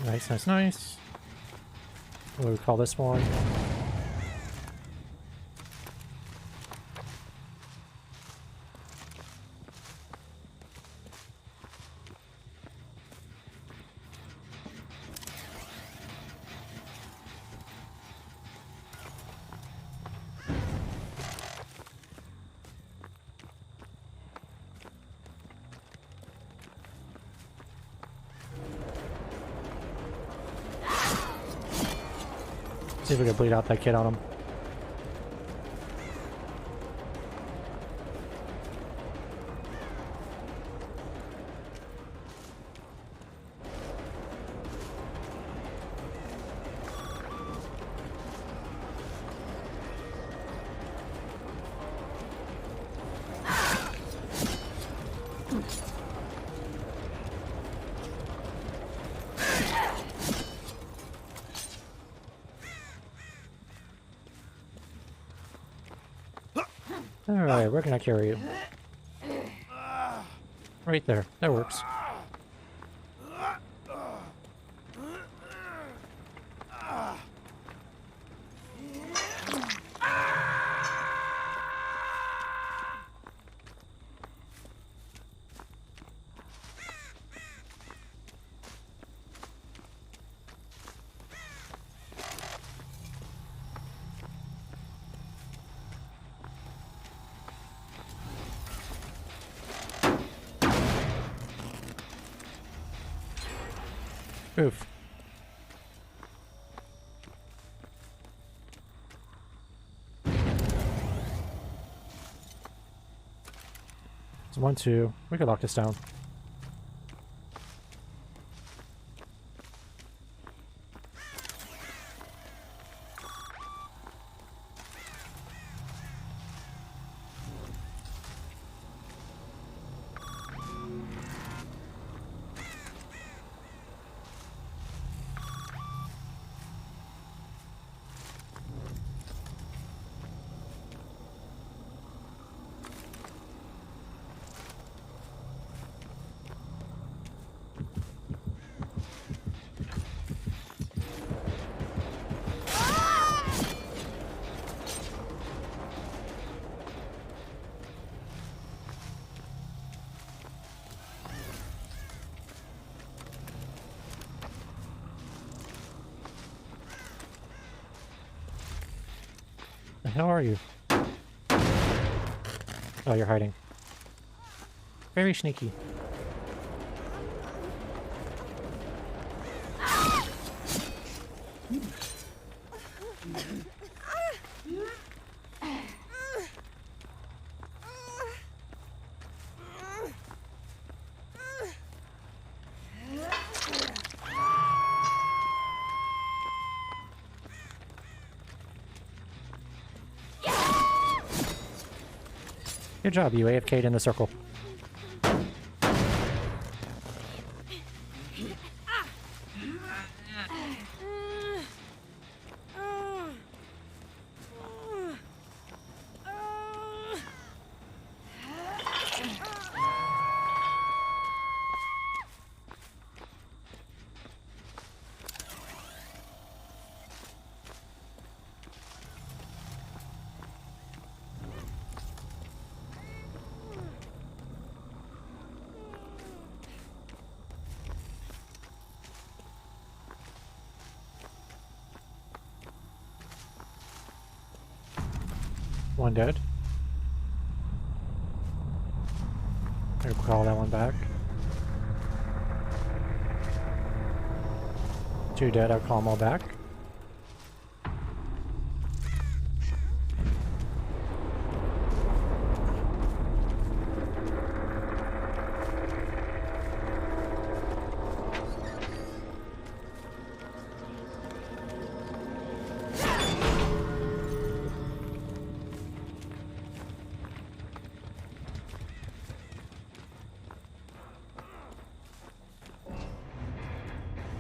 Nice, nice, nice. What do we call this one? See if we can bleed out that kid on him. Alright, where can I carry you? Right there. That works. Oof. It's 1, 2. We could lock this down. How are you? Oh, you're hiding. Very sneaky. Good job, you AFK'd in the circle. One dead. I'll call that one back. Two dead, I'll call them all back.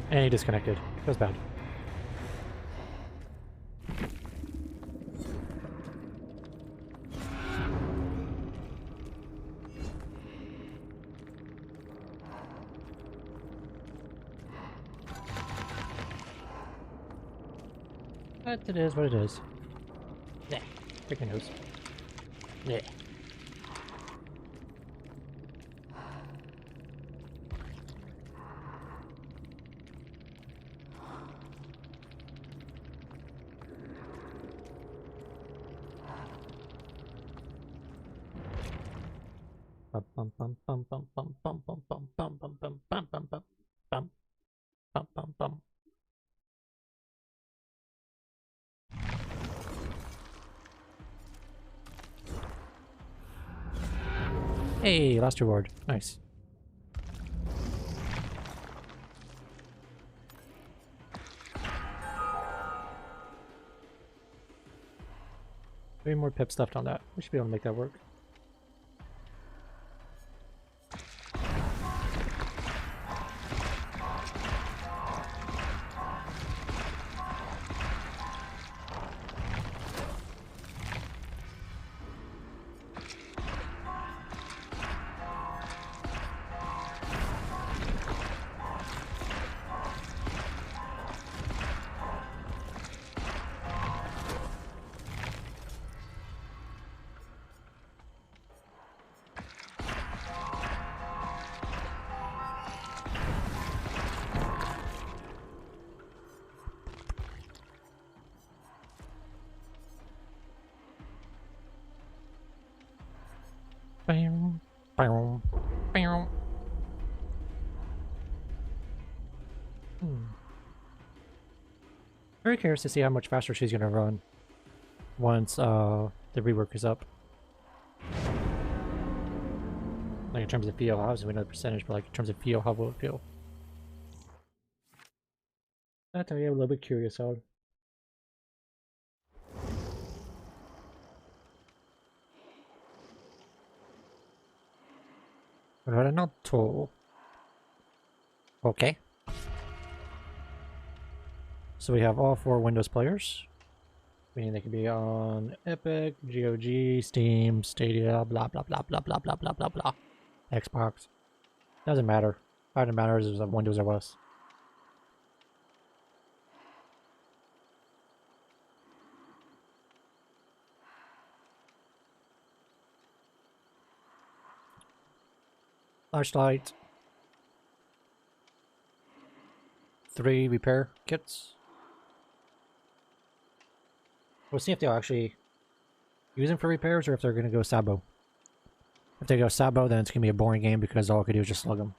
And he disconnected. That was bad. But it is what it is. Yeah, freaking knows. Yeah. Bum bum bum bum bum bum bum bum bum bum bum bum bum bum bum bum bum bum. Hey, last reward. Nice. Three more pips left on that. We should be able to make that work. Bam, bam, bam. Very curious to see how much faster she's gonna run once the rework is up. Like in terms of feel, obviously we know the percentage, but like in terms of feel, how will it feel? That's why I'm a little bit curious on. Renato. Okay. So we have all 4 Windows players, meaning they can be on Epic, GOG, Steam, Stadia, blah blah blah blah blah blah blah blah blah. Xbox. Doesn't matter. All that matters is Windows OS. Flashlight. 3 repair kits. We'll see if they'll actually use them for repairs or if they're going to go Sabo. If they go Sabo, then it's going to be a boring game because all I could do is just slug them.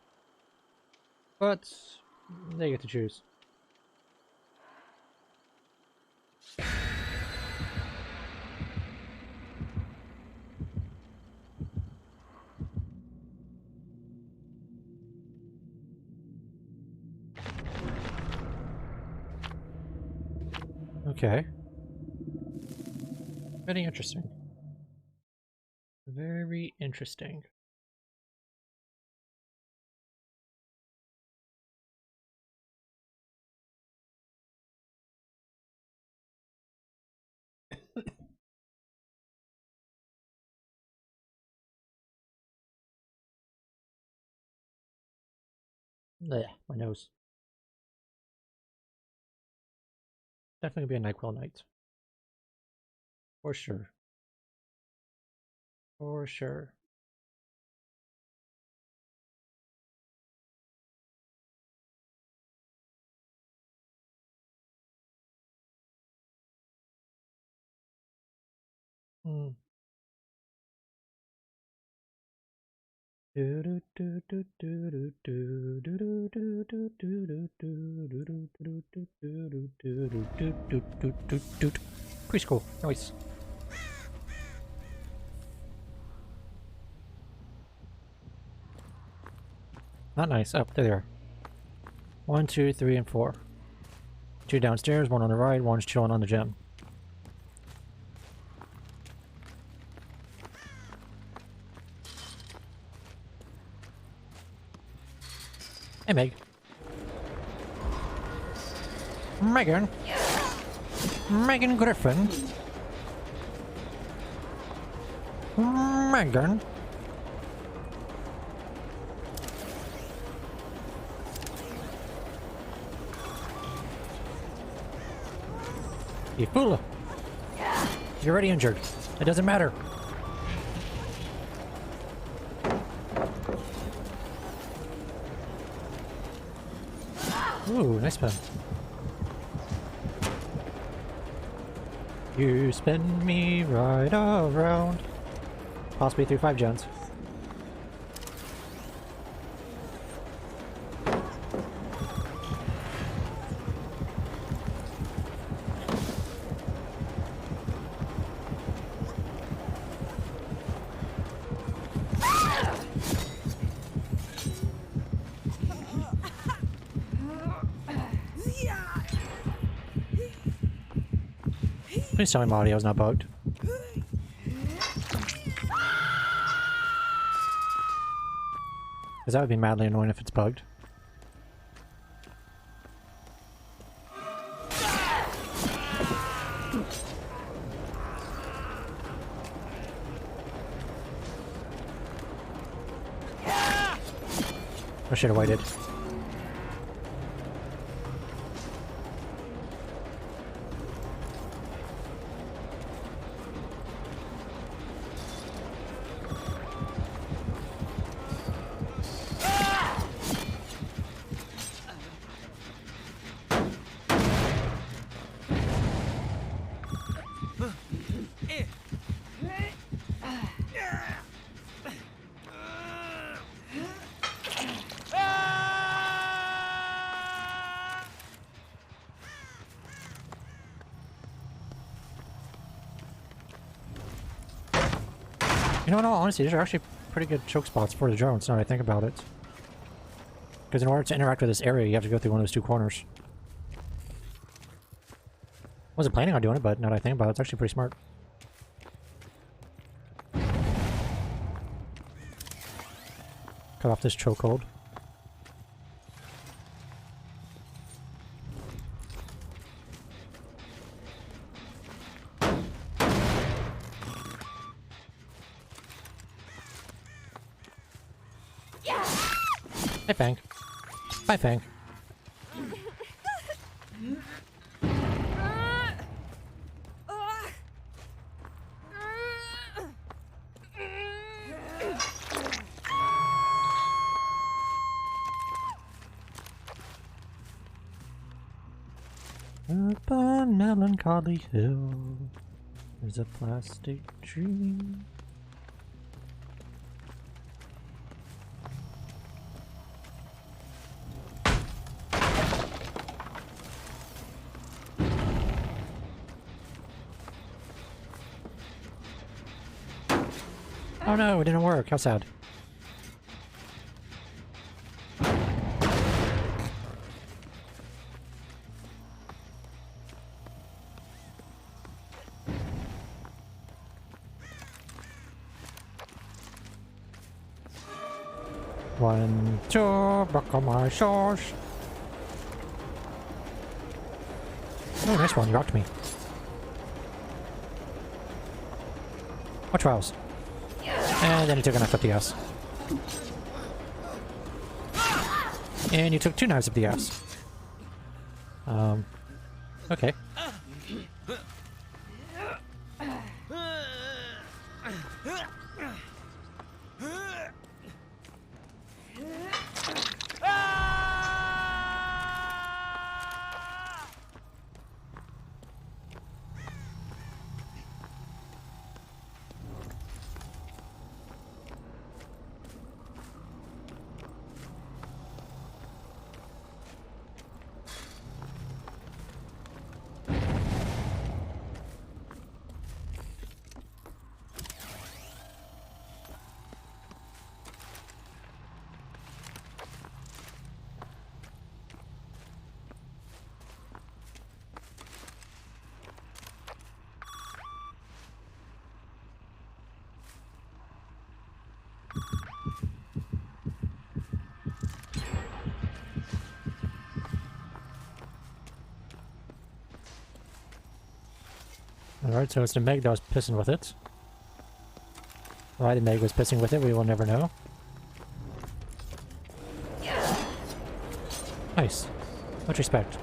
But they get to choose. Okay. Very interesting. Very interesting. Blech, my nose. Definitely gonna be a NyQuil night. For sure. For sure. Hmm. Preschool, nice. Not nice. Up there they are. 1, 2, 3, and 4. 2 downstairs, 1 on the right, 1's chilling on the gym. Hey, Meg. Megan. Megan Griffin. Megan. You fool. You're already injured. It doesn't matter. Ooh, nice pen. You spin me right around. Possibly through 5 gens. Please tell me my audio's not bugged. Because that would be madly annoying if it's bugged. I should have waited. You know, in all honesty, these are actually pretty good choke spots for the drones, now that I think about it. Because in order to interact with this area, you have to go through one of those 2 corners. Wasn't planning on doing it, but now that I think about it, it's actually pretty smart. Cut off this chokehold. Hey, Fang. Bye, Fang. Up on Melancholy Hill, there's a plastic tree. Oh no, it didn't work. How sad. 1, 2, buckle my sauce. Oh, nice one. You rocked me. Watch Rouse. And then he took a knife up the ass. And you took 2 knives up the ass. Okay. Alright, so it's the Meg that was pissing with it. Why the Meg was pissing with it, we will never know. Nice. Much respect.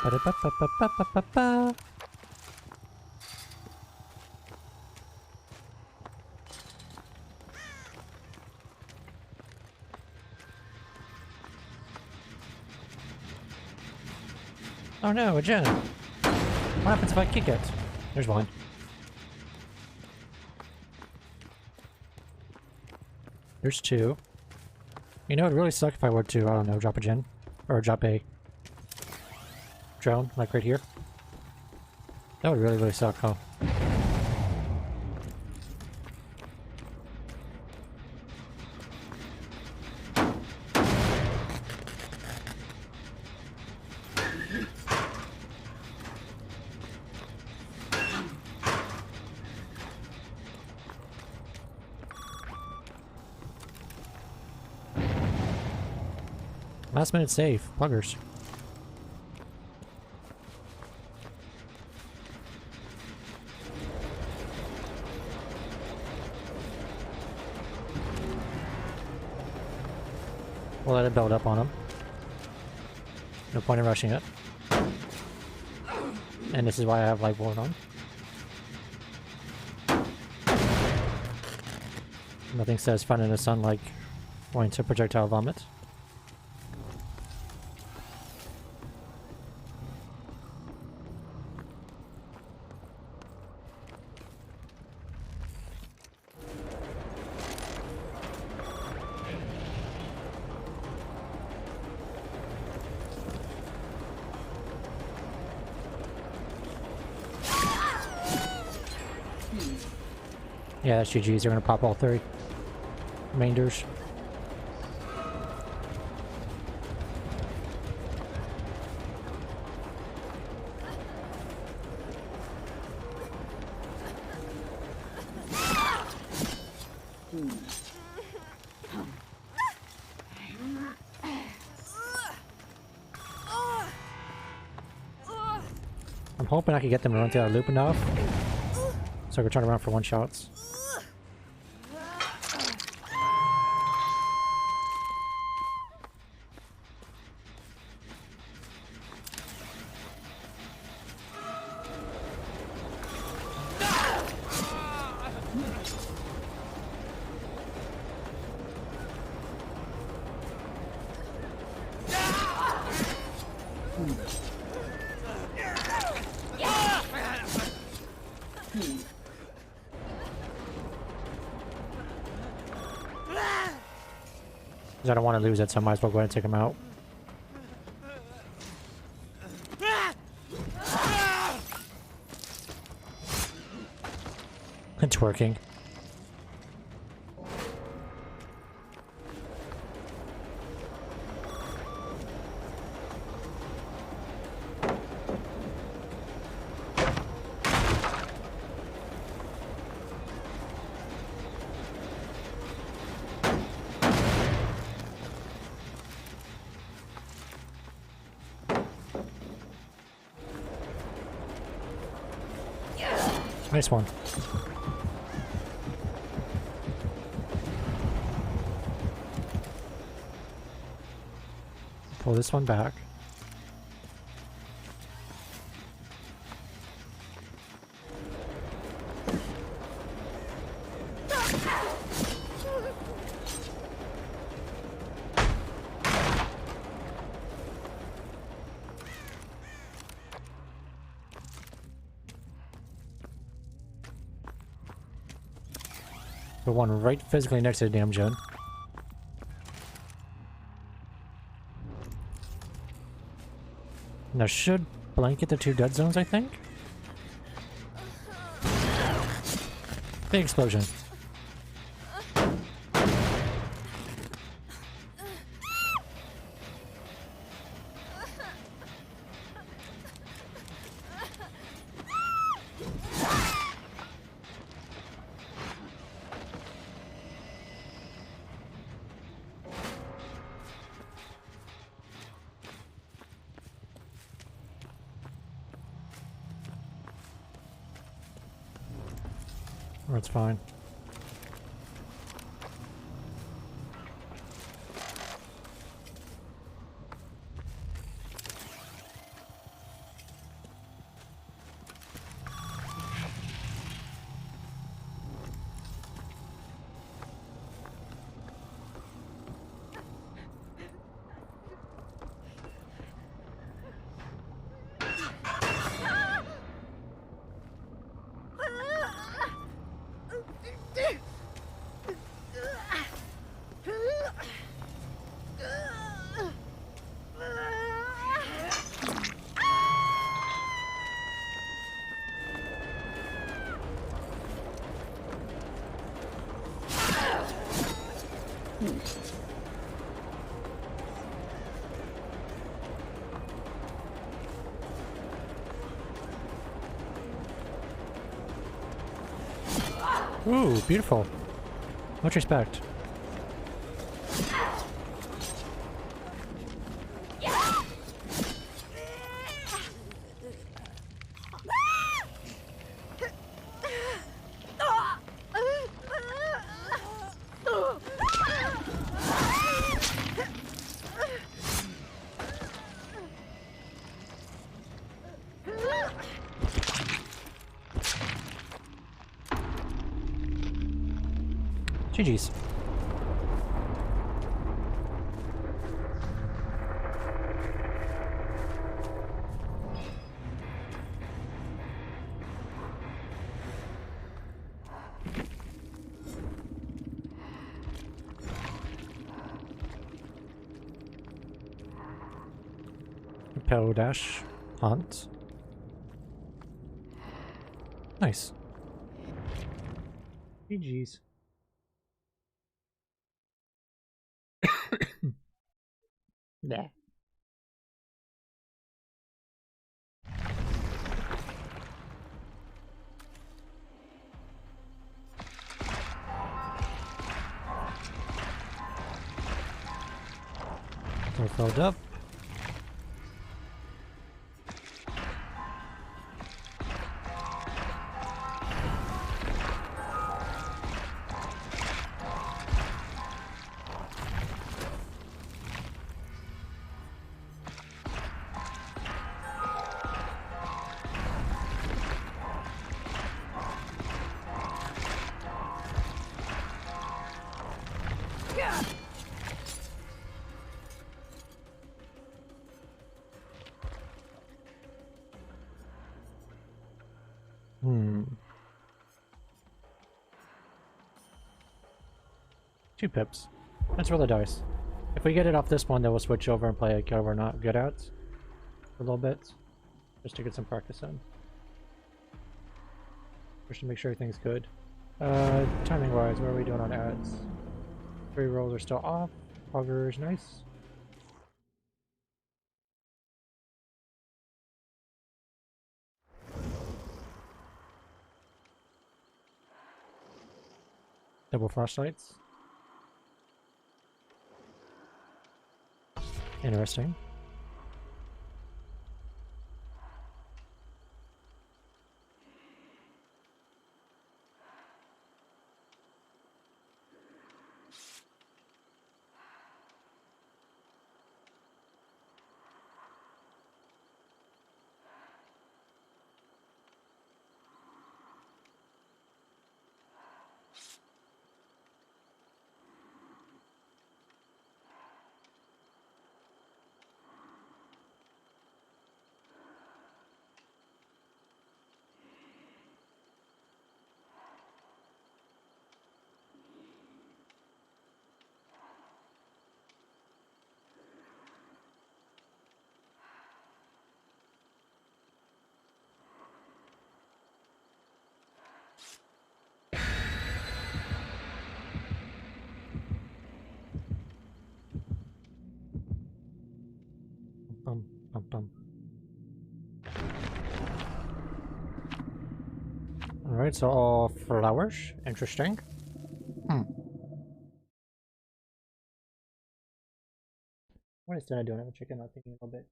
Ba-da-ba-ba-ba-ba-ba-ba. Oh no, a gem. What happens if I kick it? There's one. There's 2. You know, it'd really suck if I were to, I don't know, drop a gen. Or drop a drone, like right here. That would really, really suck, huh? Last minute save. Pluggers. We'll let it build up on him. No point in rushing it. And this is why I have light board on. Nothing says fun in the sun like wanting to projectile vomit. Yeah, that's GG's. They're gonna pop all 3 remainders. I'm hoping I can get them to run through that loop enough so I can turn around for 1-shots. Because I don't want to lose it, so I might as well go ahead and take him out. It's working. Nice one. Pull this one back. The one right physically next to the damn gen. Now should blanket the two dead zones, I think? Big explosion. That's fine. Ooh, beautiful. Much respect. GG's. Impel dash hunt. Nice. GG's. Nah. We're filled up. Two pips. Let's roll the dice. If we get it off this one, then we'll switch over and play a guy we're not good at for a little bit, just to get some practice in. Just to make sure everything's good. Timing wise, what are we doing on ads? 3 rolls are still off. Hugger's nice. Double flashlights. Interesting. Bum, bum, bum. Alright, so all flowers. Interesting. What is Dana doing? I'm checking out thinking a little bit.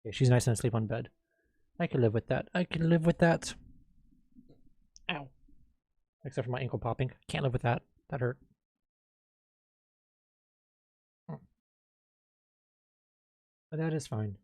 Yeah, she's nice and asleep on bed. I can live with that. I can live with that. Ow. Except for my ankle popping. Can't live with that. That hurt. But that is fine.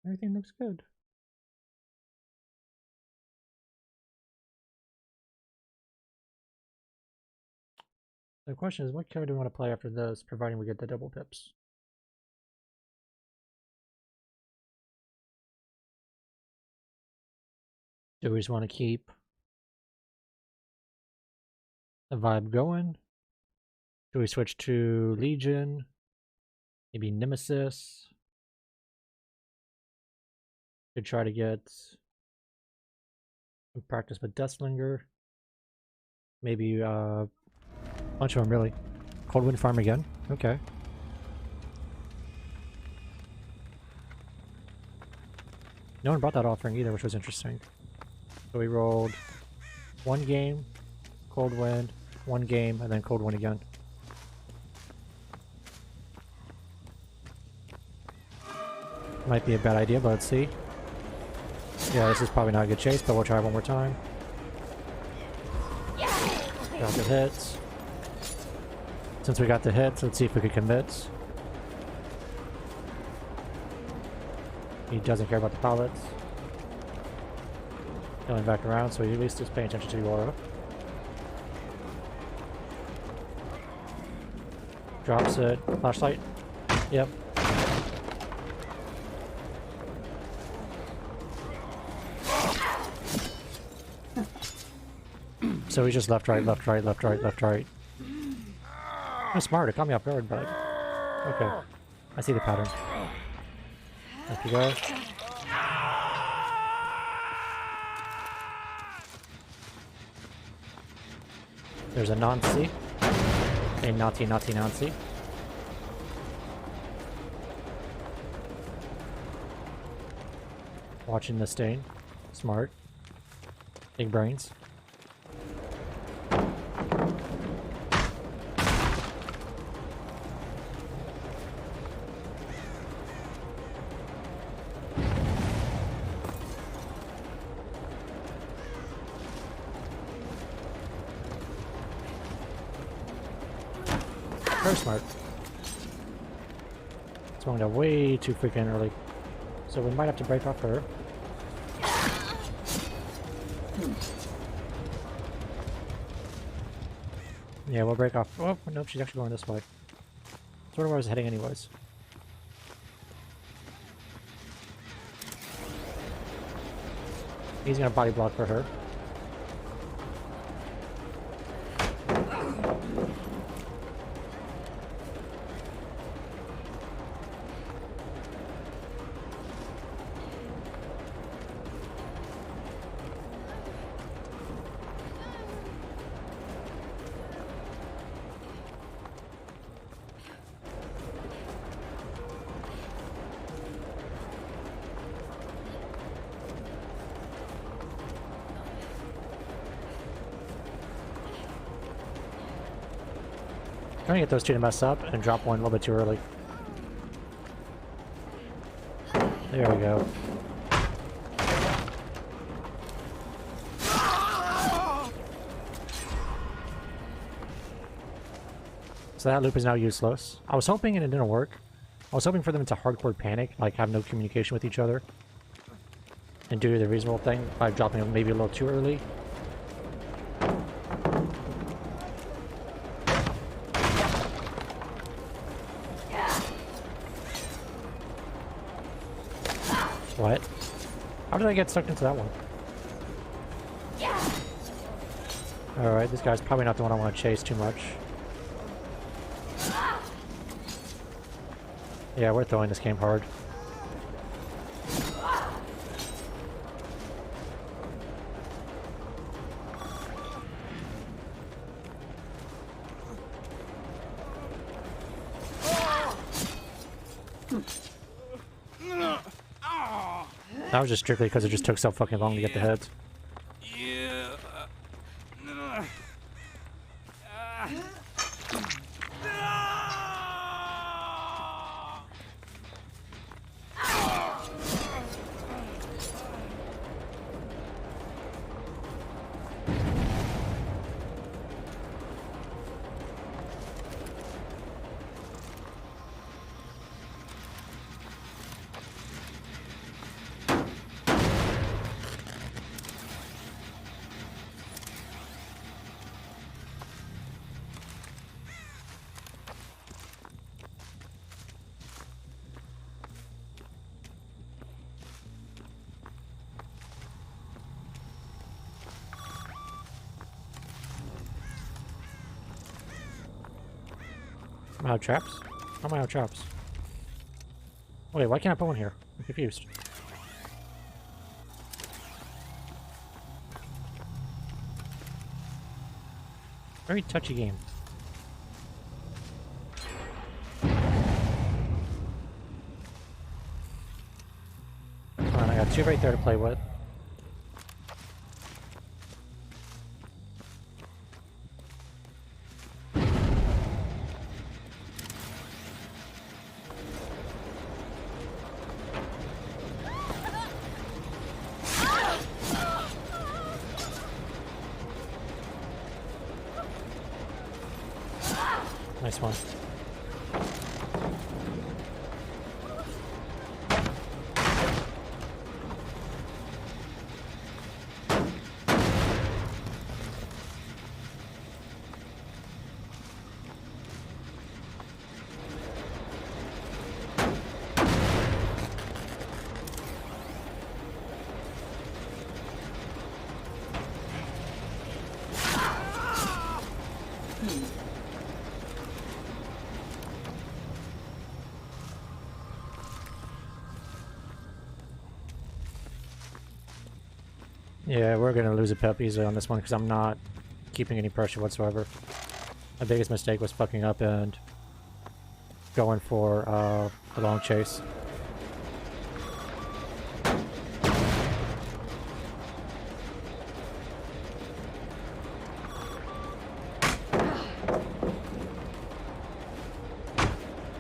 Everything looks good. The question is, what card do we want to play after this, providing we get the double pips? Do we just want to keep the vibe going? Do we switch to Legion? Maybe Nemesis? Could try to get some practice with Deathslinger. Maybe a bunch of them, really. Coldwind Farm again? Okay. No one brought that offering either, which was interesting. So we rolled 1 game, Coldwind, 1 game, and then Coldwind again. Might be a bad idea, but let's see. Yeah, this is probably not a good chase, but we'll try one more time. Got the hits. Since we got the hits, let's see if we could commit. He doesn't care about the pallets. Going back around, so he at least is paying attention to the aura. Drops it. Flashlight. Yep. So we just left, right, left, right, left, right, left, right. That's smart. It caught me off guard, but okay. I see the pattern. There you go. There's a Nancy. A naughty Nancy. Watching the stain. Smart. Big brains. Very smart. It's going down way too freaking early. So we might have to break off her. Yeah, we'll break off. Oh, nope, she's actually going this way. Sort of where I was heading anyways. He's gonna body block for her. Trying to get those two to mess up and drop one a little bit too early. There we go. So that loop is now useless. I was hoping and it didn't work. I was hoping for them to hardcore panic, like have no communication with each other. And do the reasonable thing by dropping them maybe a little too early. What? How did I get sucked into that one? Alright, this guy's probably not the one I want to chase too much. Yeah, we're throwing this game hard. That was just strictly because it just took so fucking long to get the heads. Am I out of traps? How am I out of traps? Wait, why can't I put one here? I'm confused. Very touchy game. Come on, I got two right there to play with. Nice one. Yeah, we're gonna lose a pep easily on this one because I'm not keeping any pressure whatsoever. My biggest mistake was fucking up and going for a long chase.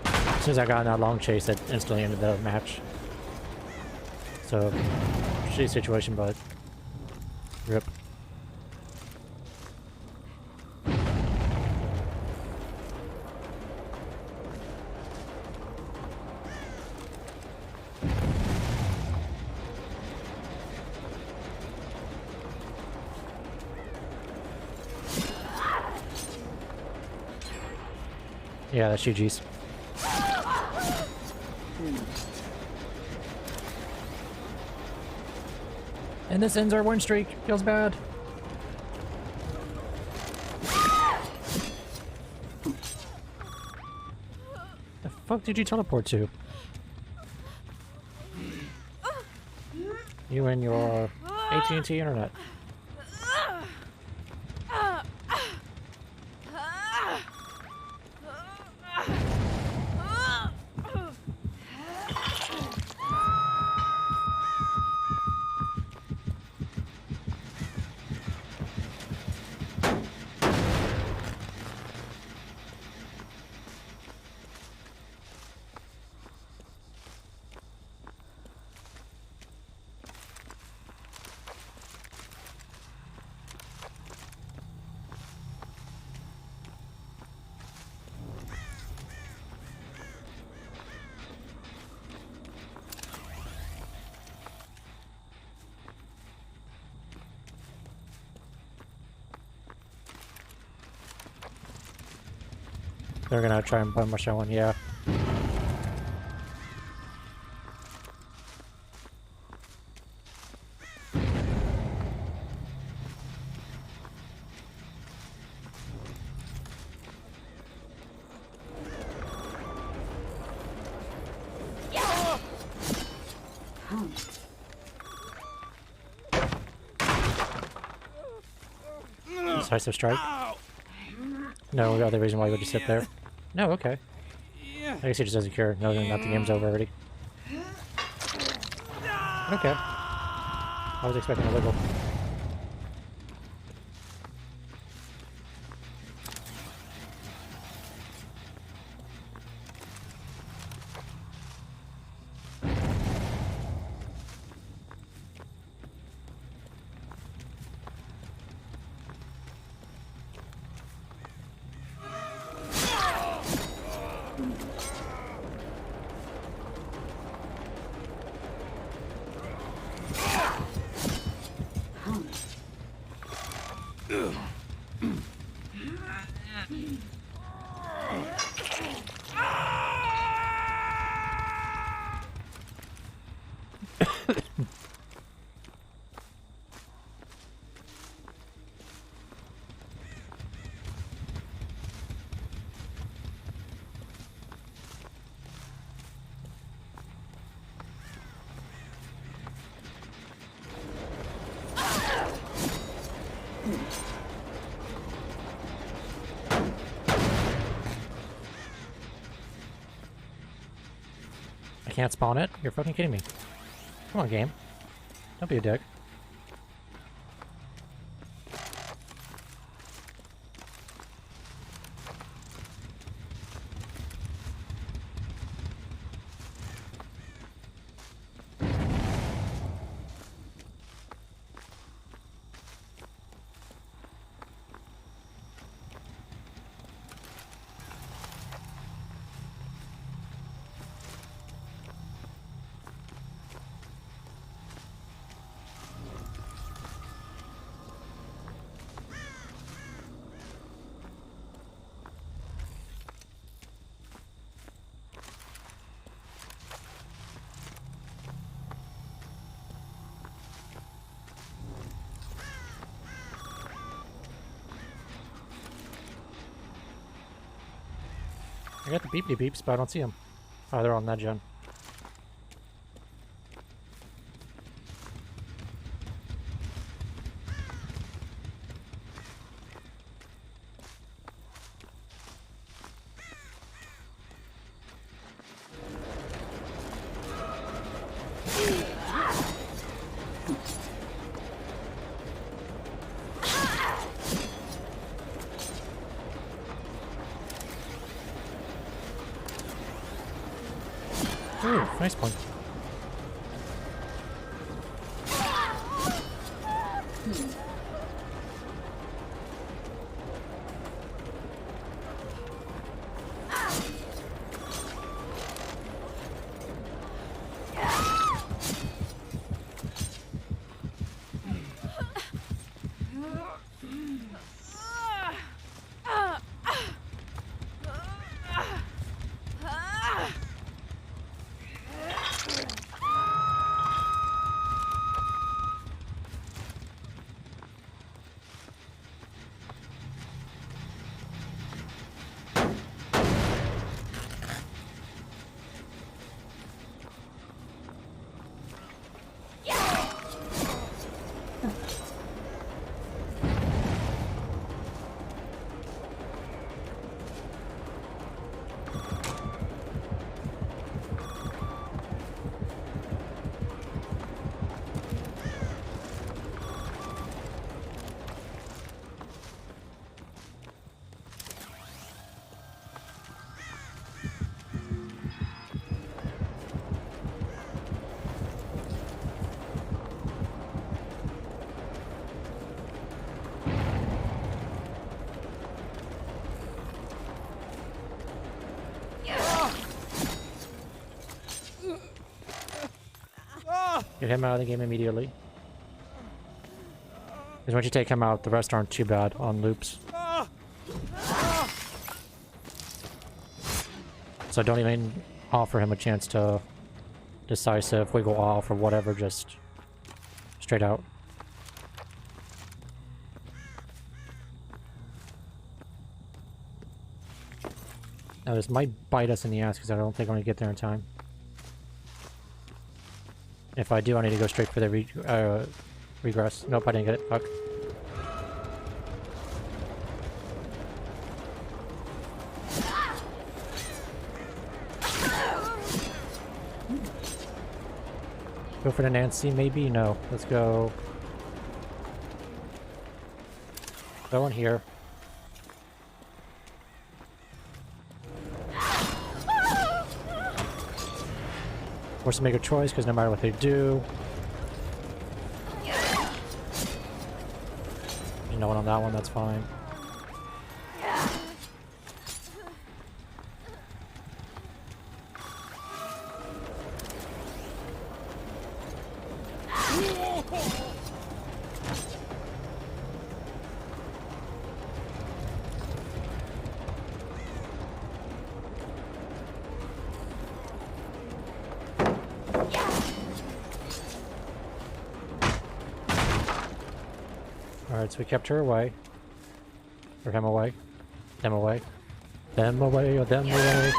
As soon as I got in that long chase, it instantly ended the match. So, shitty situation, but rip. Yeah, that's GG's. And this ends our win streak. Feels bad. The fuck did you teleport to? You and your AT&T internet. They're gonna try and bum rush that one, yeah. Decisive strike? No other reason why you would just sit there. No, okay. I guess he just doesn't care, knowing that the game's over already. Okay. I was expecting a wiggle. I can't spawn it? You're fucking kidding me. Come on, game. Don't be a dick. I got the beepy beeps, but I don't see them. Oh, they're on that gen. Ooh, nice point. Get him out of the game immediately. Because once you take him out, the rest aren't too bad on loops. So don't even offer him a chance to decisive, wiggle off, or whatever, just straight out. Now this might bite us in the ass because I don't think I'm going to get there in time. If I do, I need to go straight for the regress. Nope, I didn't get it. Fuck. Go for the Nancy, maybe? No. Let's go. Go in here. Force to make a choice, because no matter what they do... There's no one on that one, that's fine. Alright, so we kept her away. Or him away. Them away. Them away, or them away.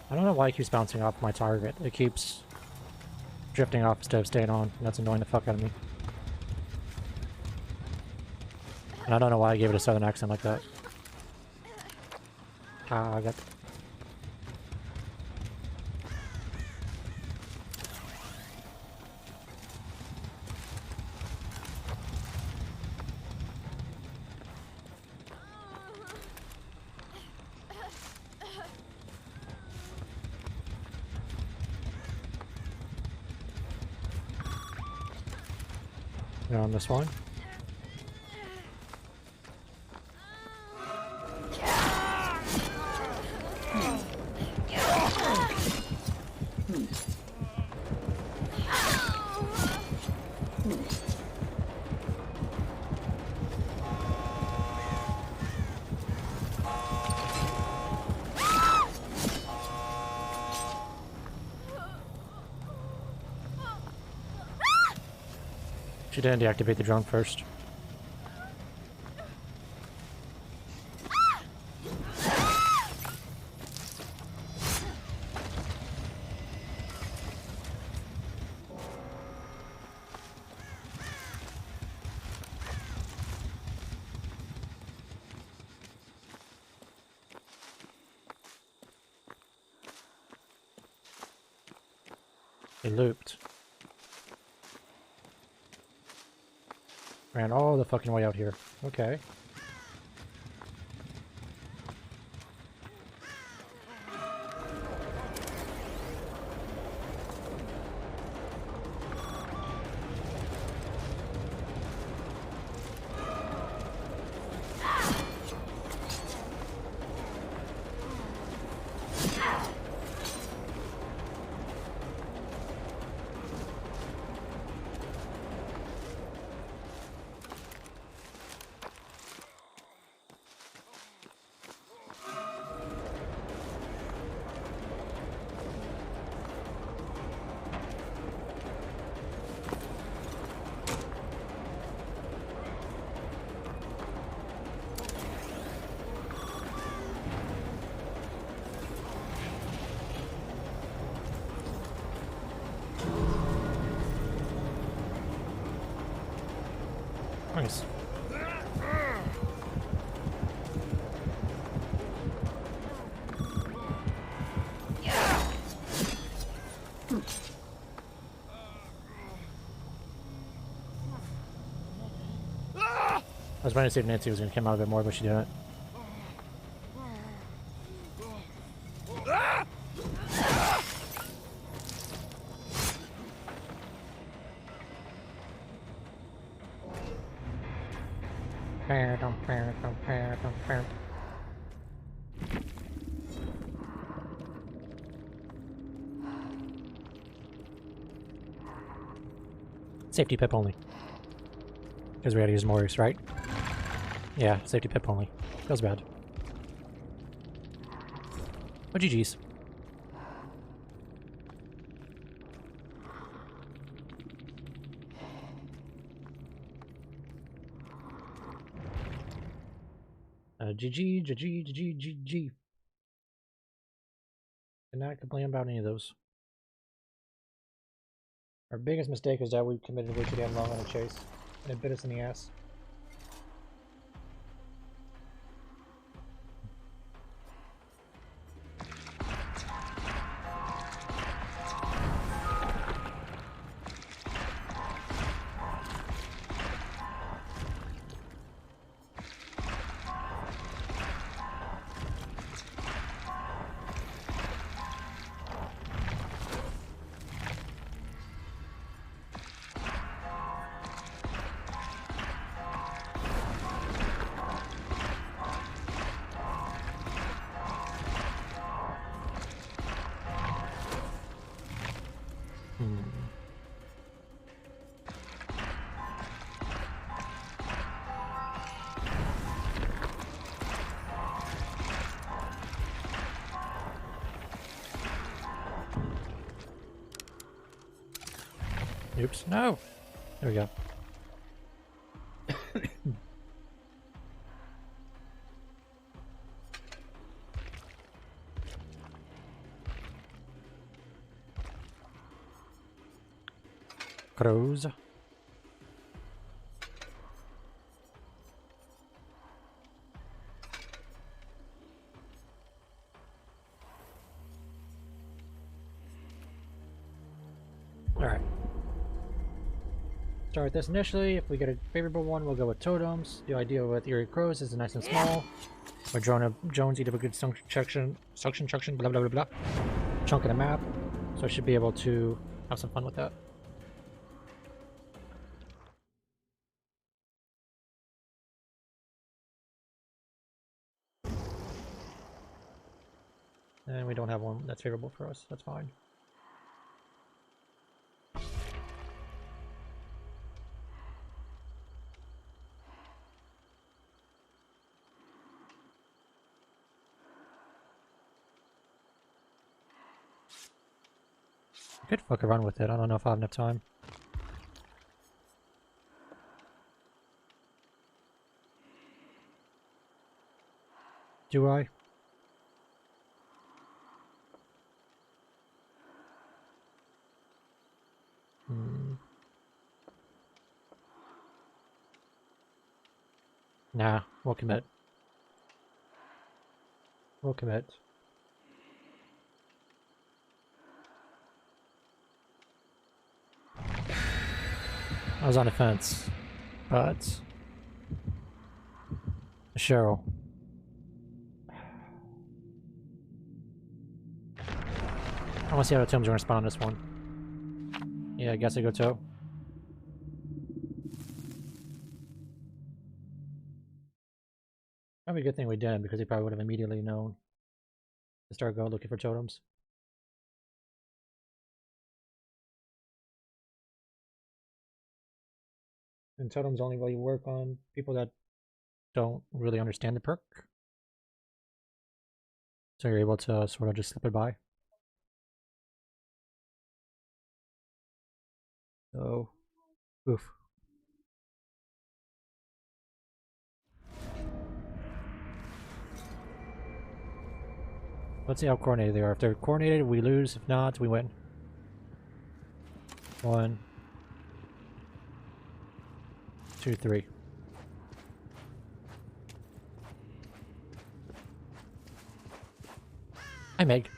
I don't know why it keeps bouncing off my target. It keeps drifting off instead of staying on. That's annoying the fuck out of me. And I don't know why I gave it a southern accent like that. Ah, I got... Go on this one. She didn't deactivate the drone first. They looped. Ran all the fucking way out here. Okay. was trying to see if Nancy was going to come out a bit more, but she didn't. Safety pip only. Because we had to use Morris, right? Yeah, safety pip only. Feels bad. But GG's. GG. Cannot complain about any of those. Our biggest mistake is that we committed way too damn long on a chase, and it bit us in the ass. Oops, no! There we go. Crows. Alright. Start this initially. If we get a favorable one, we'll go with totems. The idea with Eerie Crows is nice and small. We're drawing up Jones, eat up a good suction, blah blah blah blah. Chunk of the map. So I should be able to have some fun with that. And we don't have one that's favorable for us. That's fine. Could fucking run with it. I don't know if I have enough time. Do I? Nah, we'll commit. We'll commit. I was on the fence, but Cheryl. I want to see how the tombs are going to spawn on this one. Yeah, I guess I go toe. Probably a good thing we did, because he probably would have immediately known to start going looking for totems. And totems only really work on people that don't really understand the perk. So you're able to sort of just slip it by. So, oof. Let's see how coordinated they are. If they're coordinated, we lose. If not, we win. 1, 2, 3. Hi, Meg.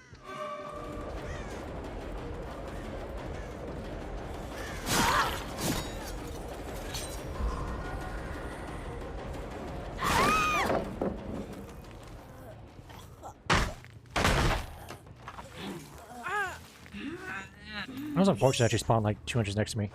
That was unfortunate that she spawned like 2 inches next to me.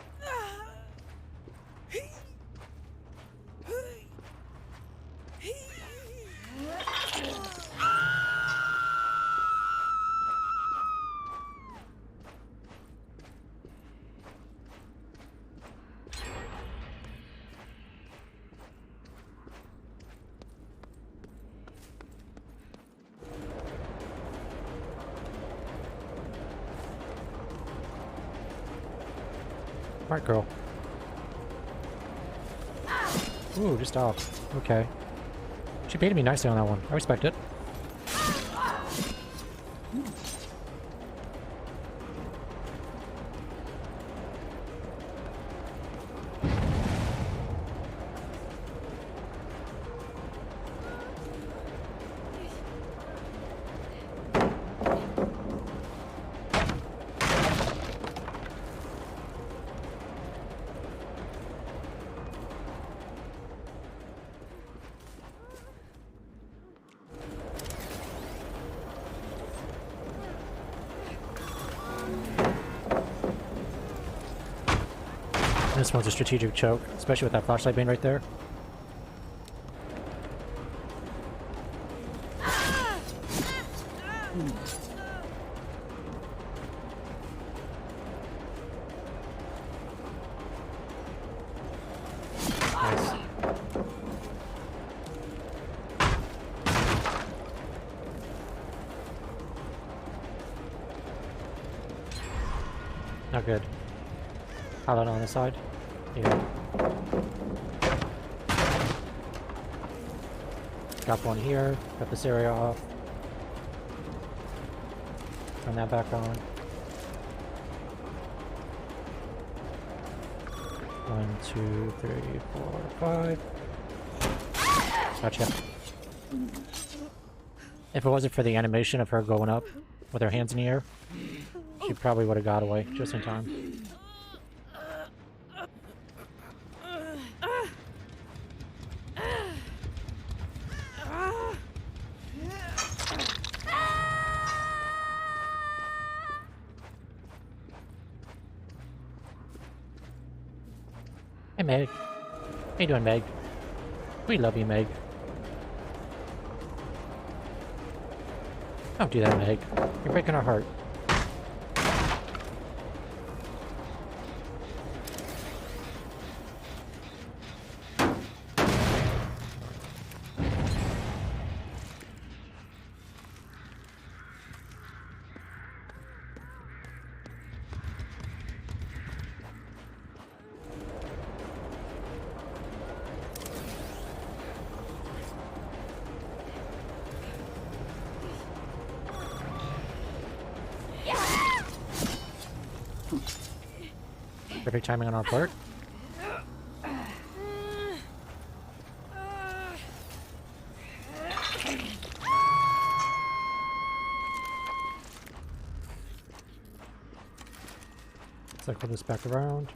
Smart girl. Ooh, just off. Okay. She baited me nicely on that one. I respect it. This one's a strategic choke, especially with that flashlight being right there. Nice. Not good. How about on the side? Yeah. Got one here. Got this area off. Turn that back on. 1, 2, 3, 4, 5. Gotcha. If it wasn't for the animation of her going up with her hands in the air, she probably would have got away just in time. Hey Meg. How you doing, Meg? We love you, Meg. Don't do that, Meg. You're breaking our heart. Perfect timing on our part. Cycle this back around.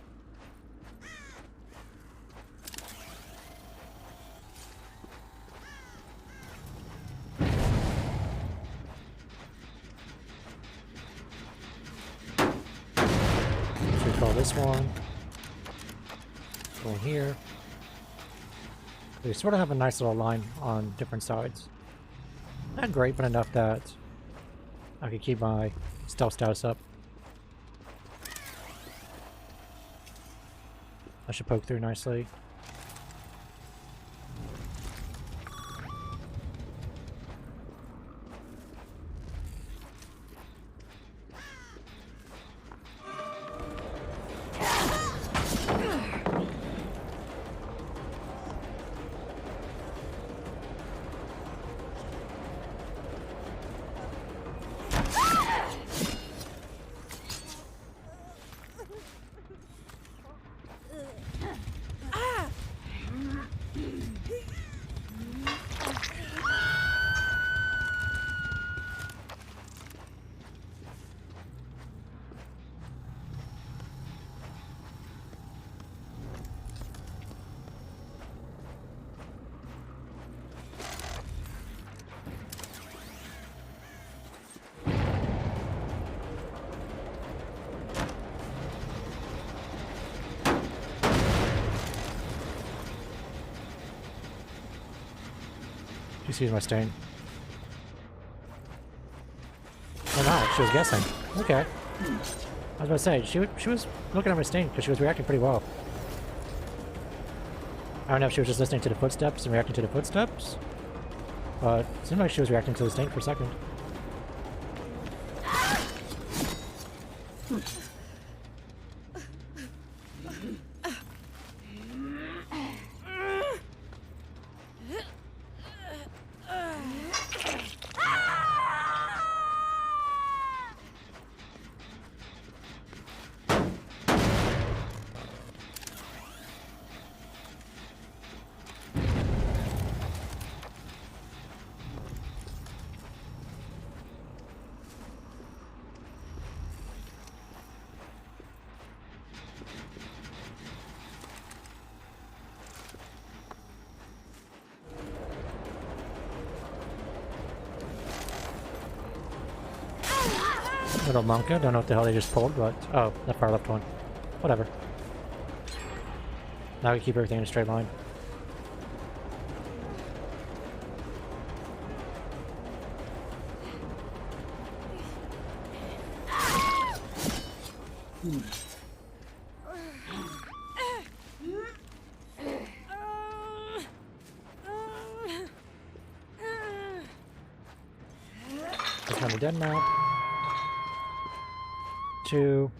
Recall this one. Go in here. They sort of have a nice little line on different sides. Not great, but enough that I can keep my stealth status up. I should poke through nicely. She sees my stain. Oh no, she was guessing. Okay. I was about to say, she was looking at my stain because she was reacting pretty well. I don't know if she was just listening to the footsteps and reacting to the footsteps, but it seemed like she was reacting to the stain for a second. Little Monka, don't know what the hell they just pulled, but... Oh, that far left one. Whatever. Now we keep everything in a straight line. It's on the dead map. 2.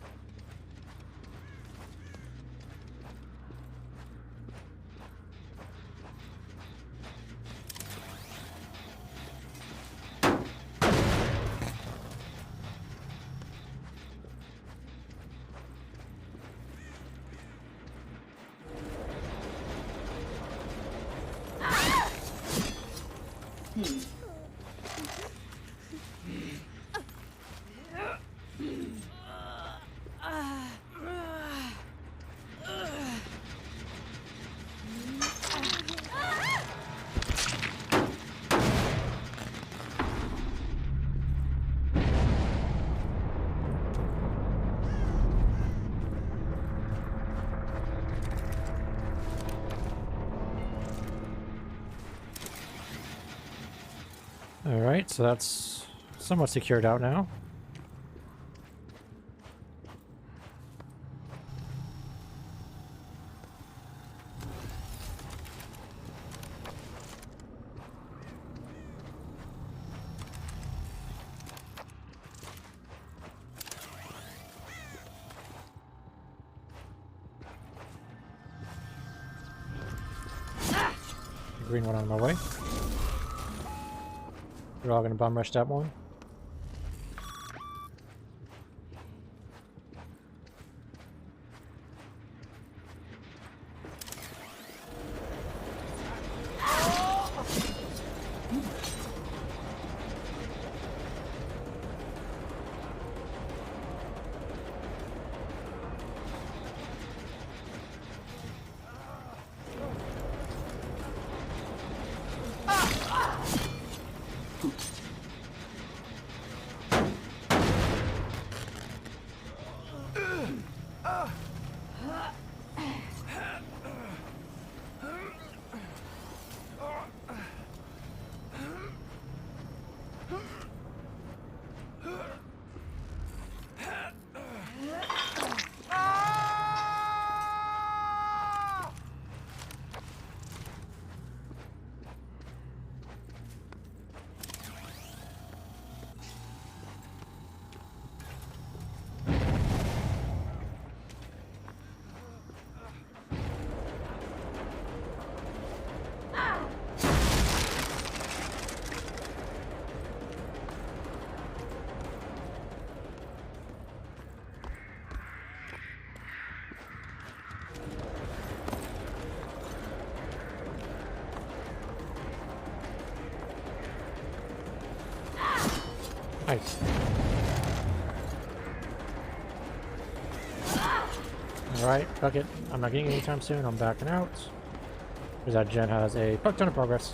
Alright, so that's somewhat secured out now. Green one on my way. We're all gonna bum rush that one. Nice. Alright, fuck it. I'm not getting it anytime soon. I'm backing out. Because that gen has a fuck ton of progress.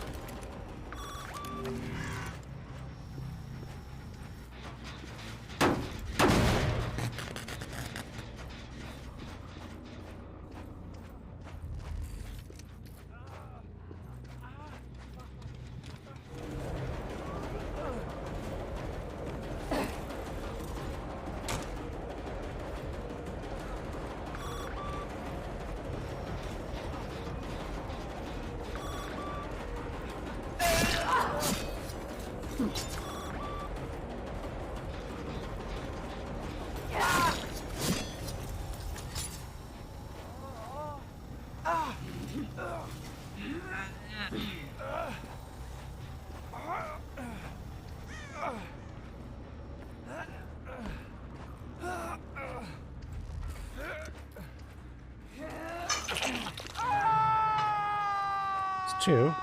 2.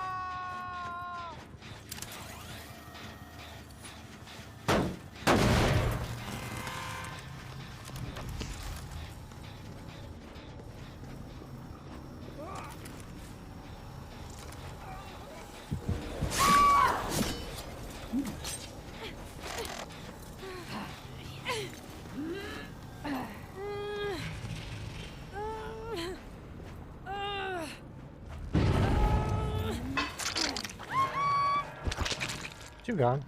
Two gone.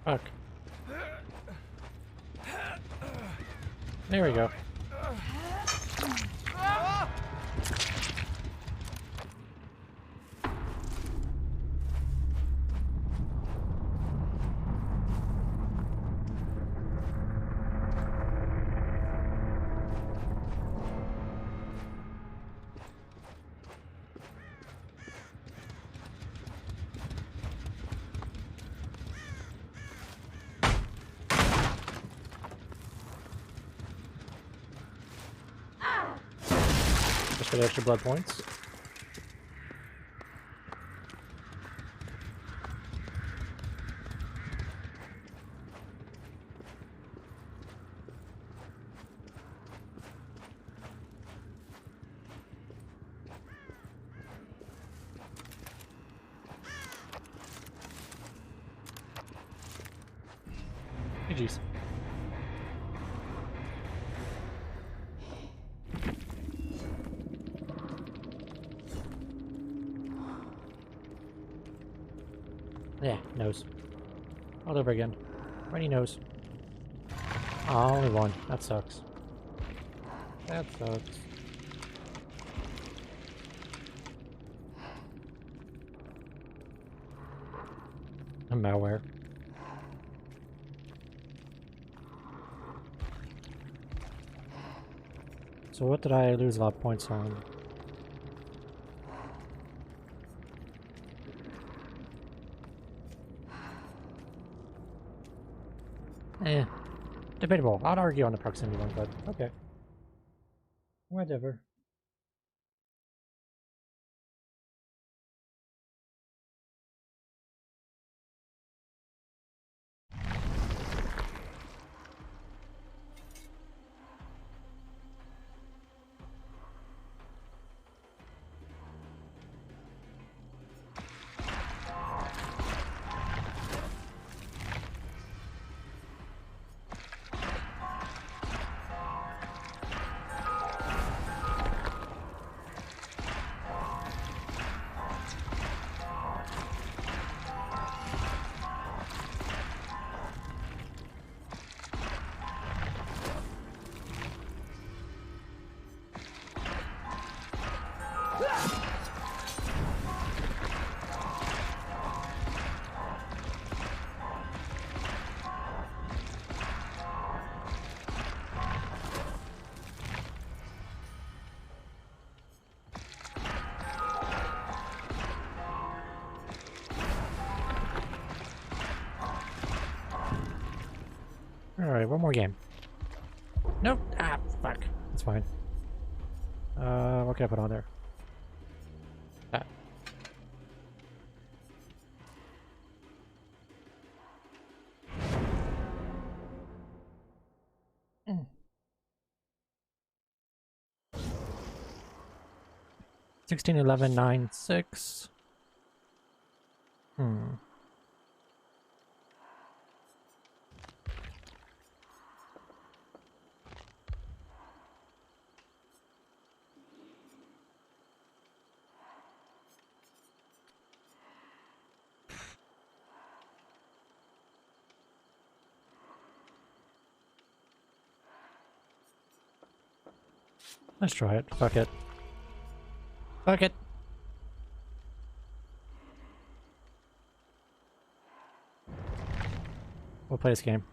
Fuck. There we go. Just for the extra blood points. GG's. Yeah, nose. All over again. Runny nose. Oh, only one. That sucks. That sucks. Malware. So what did I lose a lot of points on? Debatable. I'd argue on the proximity one, but okay. Whatever. Alright, one more game. Nope. Ah, fuck. That's fine. What can I put on there? That. Mm. 16, 11, 9, 6. Let's try it. Fuck it. Fuck it. We'll play this game.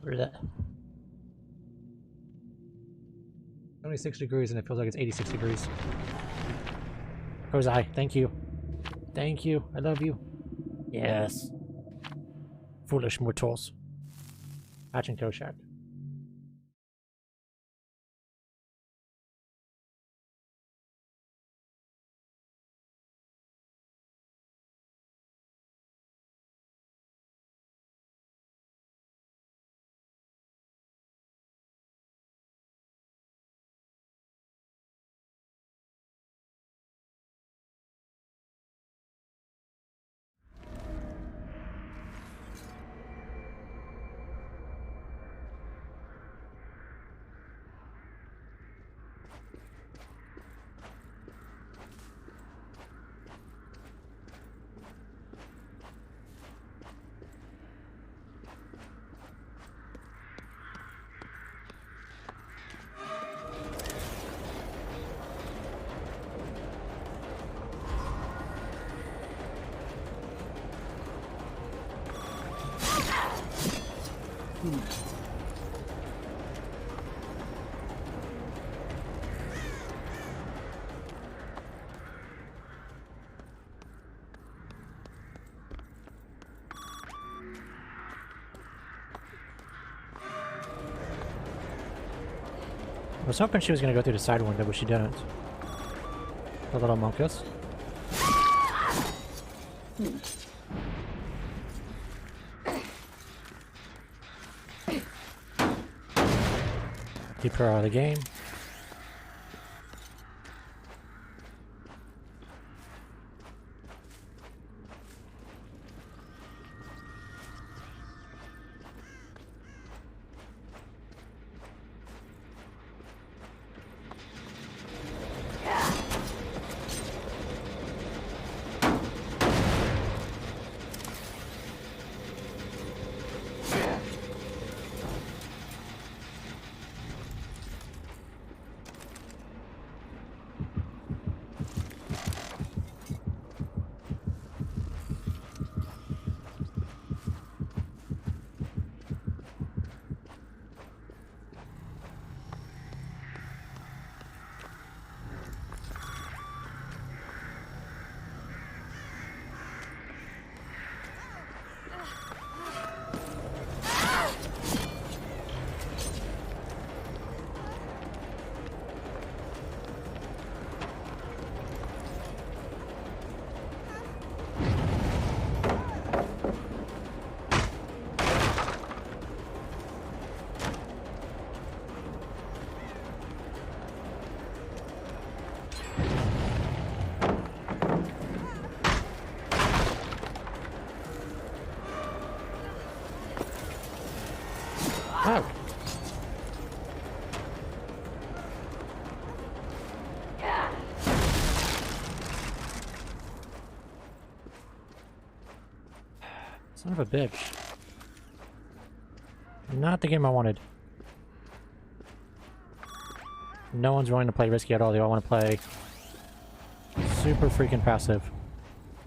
Where's that? 26 degrees and it feels like it's 86 degrees. Jose, thank you. Thank you. I love you. Yes. Foolish mortals. Hatching Koshak. I was hoping she was going to go through the side window, but she didn't. The little monkus. Keep her out of the game. Oh. Son of a bitch. Not the game I wanted. No one's willing to play risky at all. They all want to play super freaking passive.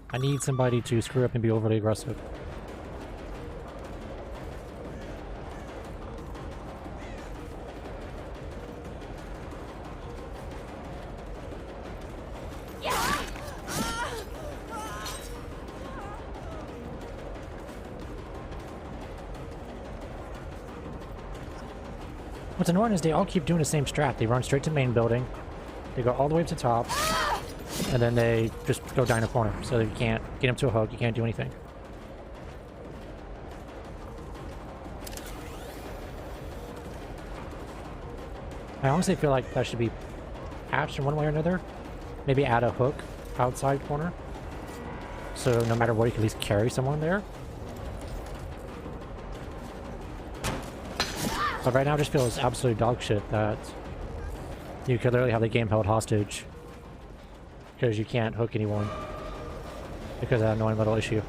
I need somebody to screw up and be overly aggressive. What's annoying is they all keep doing the same strat. They run straight to main building, they go all the way up to top, and then they just go down a corner. So you can't get them to a hook, you can't do anything. I honestly feel like that should be patched in one way or another. Maybe add a hook outside corner. So no matter what, you can at least carry someone there. But right now it just feels absolute dog shit that you could literally have the game held hostage because you can't hook anyone because of that annoying little issue.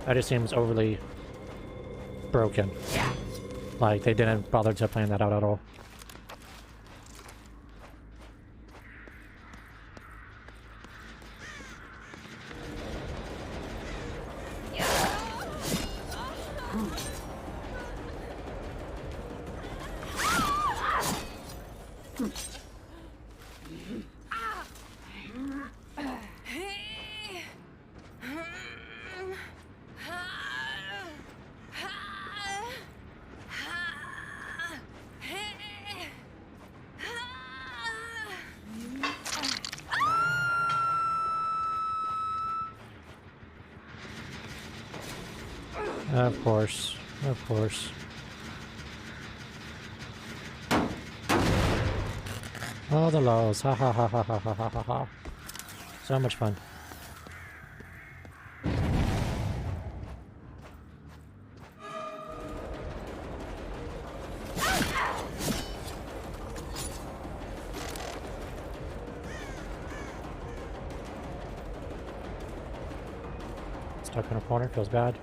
That just seems overly broken. Like, they didn't bother to plan that out at all. Of course. Of course. Oh, the lulls. Ha ha ha ha ha ha ha ha ha. So much fun. Stuck in a corner, feels bad.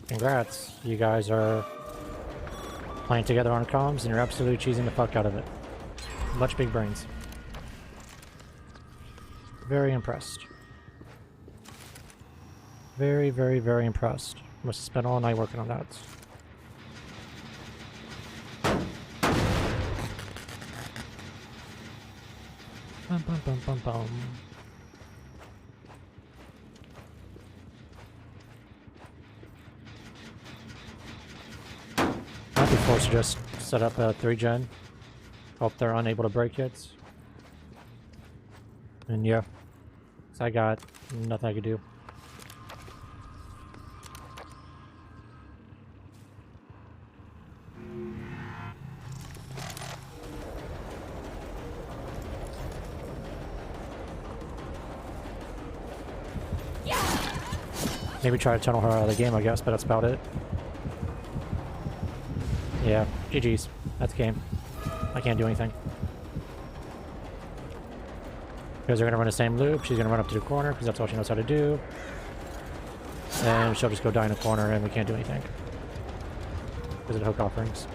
Congrats, you guys are playing together on comms and you're absolutely cheesing the fuck out of it. Much big brains. Very impressed. Very, very, very impressed. Must have spent all night working on that. Bum, bum, bum, bum, bum. Might be forced to just set up a 3-gen. Hope they're unable to break it. And yeah, so I got nothing I could do. Maybe try to tunnel her out of the game, I guess, but that's about it. Yeah, GG's. That's game. I can't do anything. Because they're gonna run the same loop, she's gonna run up to the corner, because that's all she knows how to do. And she'll just go die in a corner, and we can't do anything. Because of the hook offerings.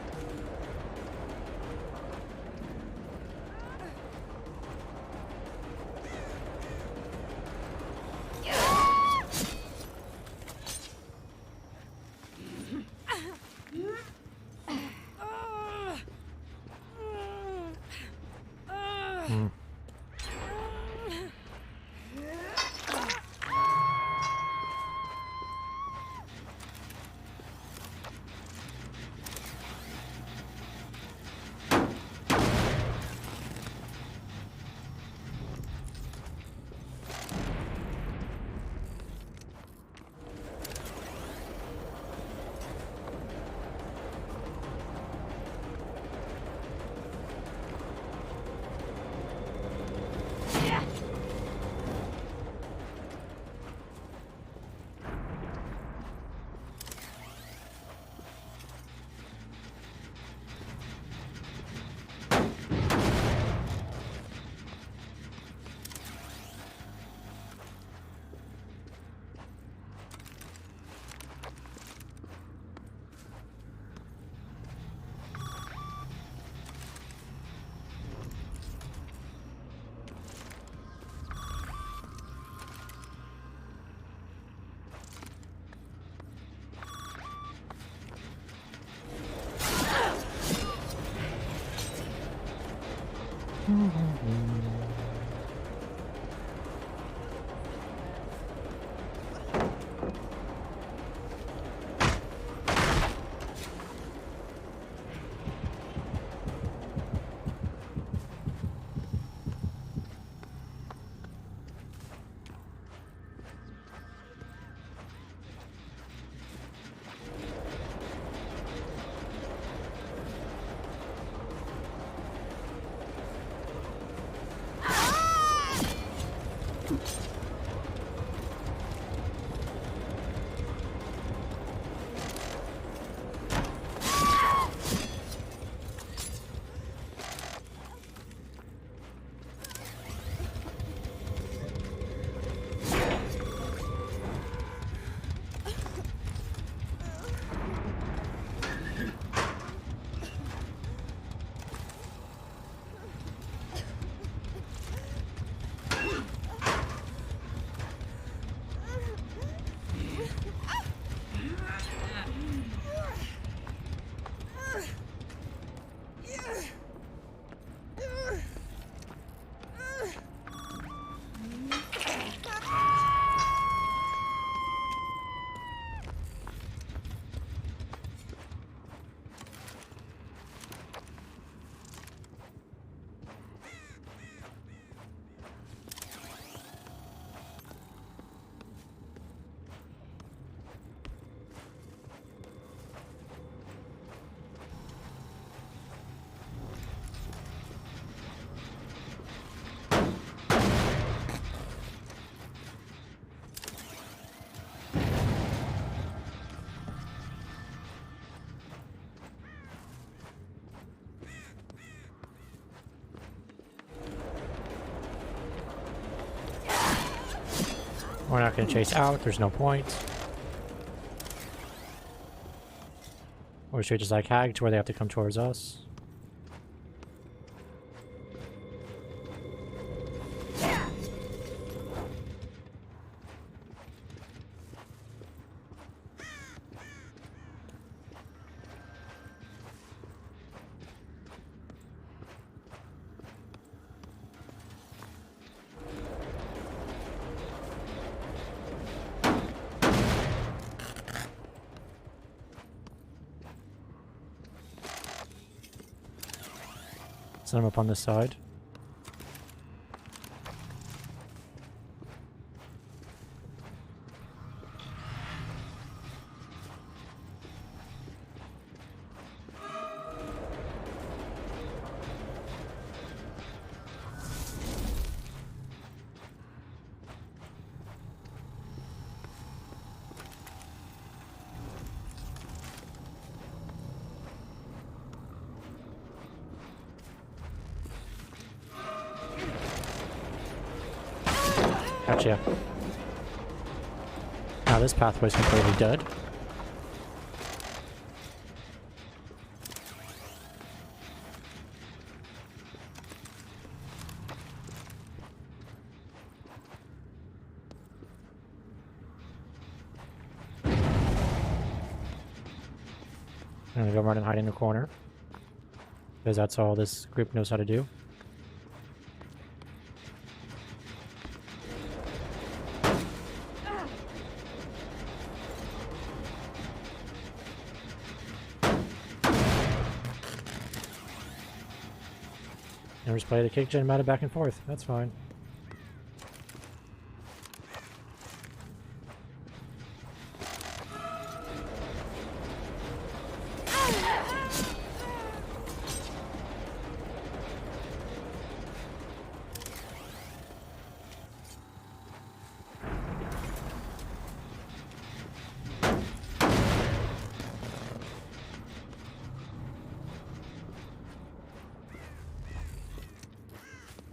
We're not going to chase out, there's no point. Or straight just like Hag to where they have to come towards us. Set him up on this side. Gotcha. Now this pathway's completely dead. I'm gonna go run and hide in the corner, because that's all this group knows how to do. And just play the kick gen meta back and forth. That's fine.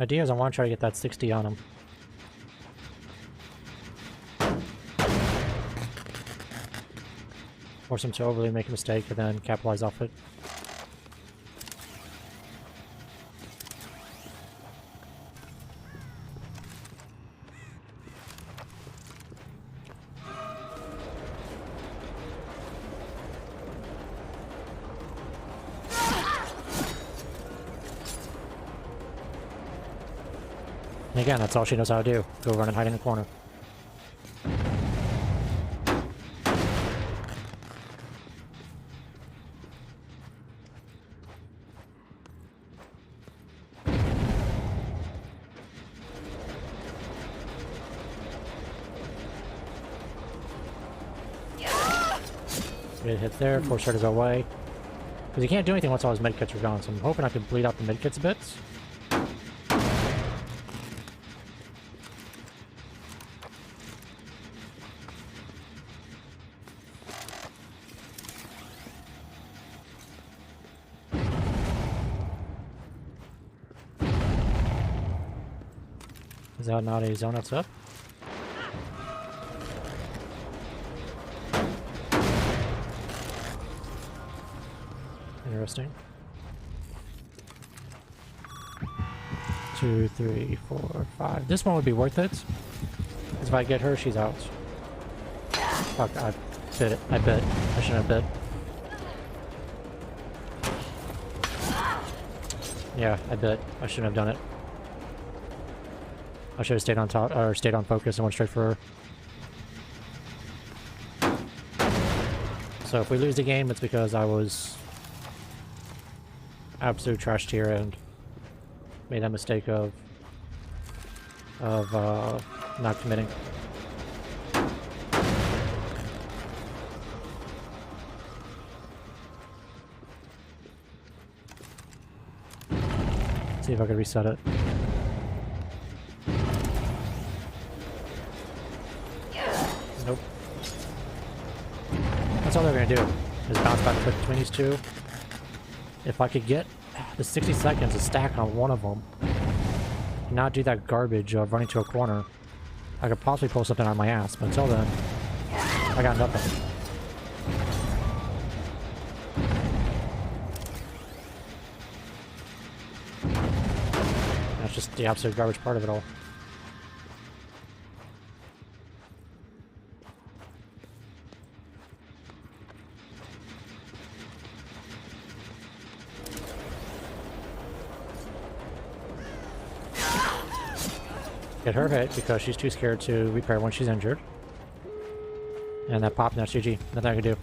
Idea is I want to try to get that 60 on him. Force him to overly make a mistake and then capitalize off it. And again, that's all she knows how to do. Go run and hide in the corner. Get a hit there, force her to go away. Because he can't do anything once all his medkits are gone, so I'm hoping I can bleed out the medkits a bit. Is that not a zone that's up? Interesting. 2, 3, 4, 5. This one would be worth it. Because if I get her, she's out. Fuck, I bit it. I bit. I shouldn't have bit. Yeah, I bit. I shouldn't have done it. I should have stayed on top, or stayed on focus and went straight for her. So if we lose the game, it's because I was absolute trash tier and made that mistake of not committing. See if I can reset it. Nope. That's all they're gonna do, is bounce back quick between these two. If I could get the 60 seconds to stack on one of them, and not do that garbage of running to a corner, I could possibly pull something out of my ass, but until then, I got nothing. That's just the absolute garbage part of it all. Get her hit because she's too scared to repair when she's injured. And that pop, and that's GG. Nothing I can do.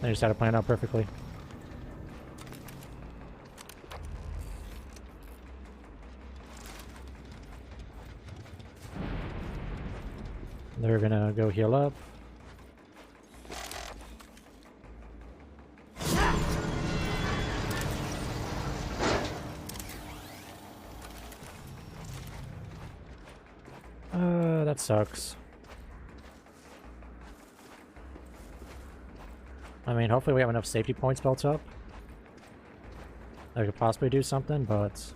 They just had it planned out perfectly. They're gonna go heal up. That sucks. I mean, hopefully we have enough safety points built up. I could possibly do something, but...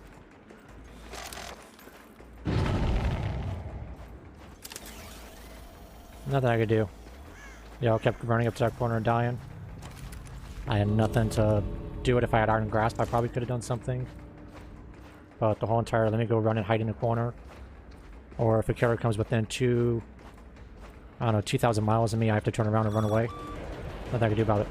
nothing I could do. Yeah, I kept running up to that corner and dying. I had nothing to do it. If I had Iron Grasp, I probably could have done something. But the whole entire, let me go run and hide in the corner. Or if a killer comes within I don't know, 2,000 miles of me, I have to turn around and run away. Nothing I can do about it.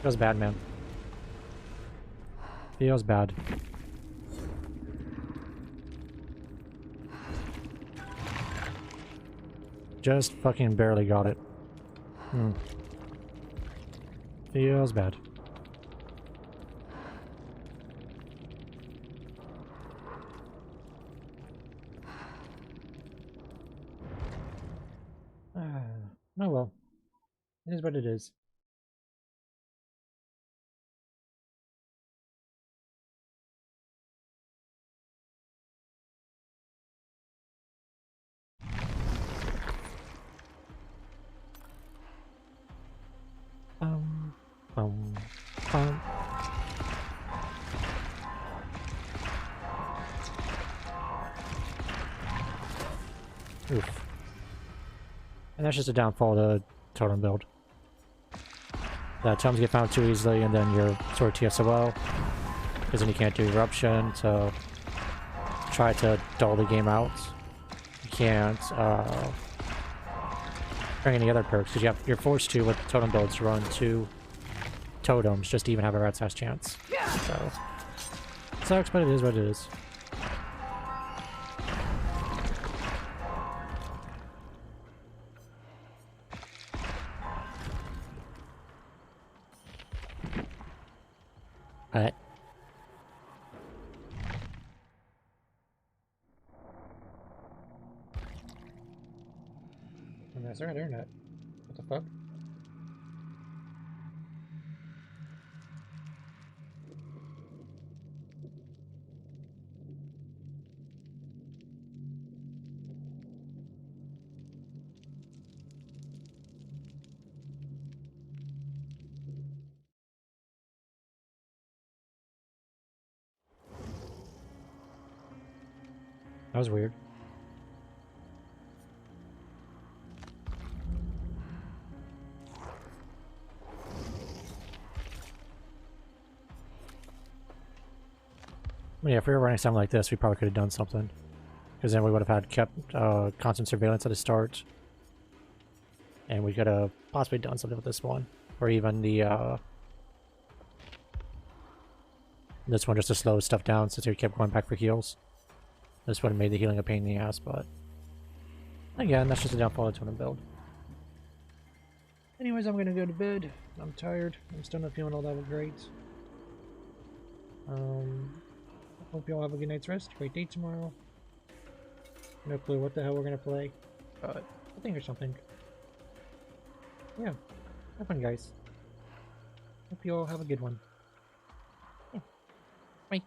Feels bad, man. Feels bad. Just fucking barely got it. Feels bad. Oh well. It is what it is. Oof. And that's just a downfall of the totem build. The totems get found too easily, and then you're sort of TSOL, because then you can't do eruption, so try to dull the game out. You can't bring any other perks because you're forced to with totem builds run 2 totems just to even have a rat's ass chance. So sucks, but it is what it is. Alright. Is there internet? What the fuck? That was weird. Yeah, if we were running something like this, we probably could have done something. Because then we would have had kept constant surveillance at the start. And we could have possibly done something with this one. Or even the, this one just to slow stuff down since we kept going back for heals. This would have made the healing a pain in the ass, but... Again, that's just a downfall of the totem build. Anyways, I'm gonna go to bed. I'm tired. I'm still not feeling all that great. Hope you all have a good night's rest. Great day tomorrow. No clue what the hell we're gonna play, but I think or something. Yeah, have fun, guys. Hope you all have a good one. Yeah. Bye.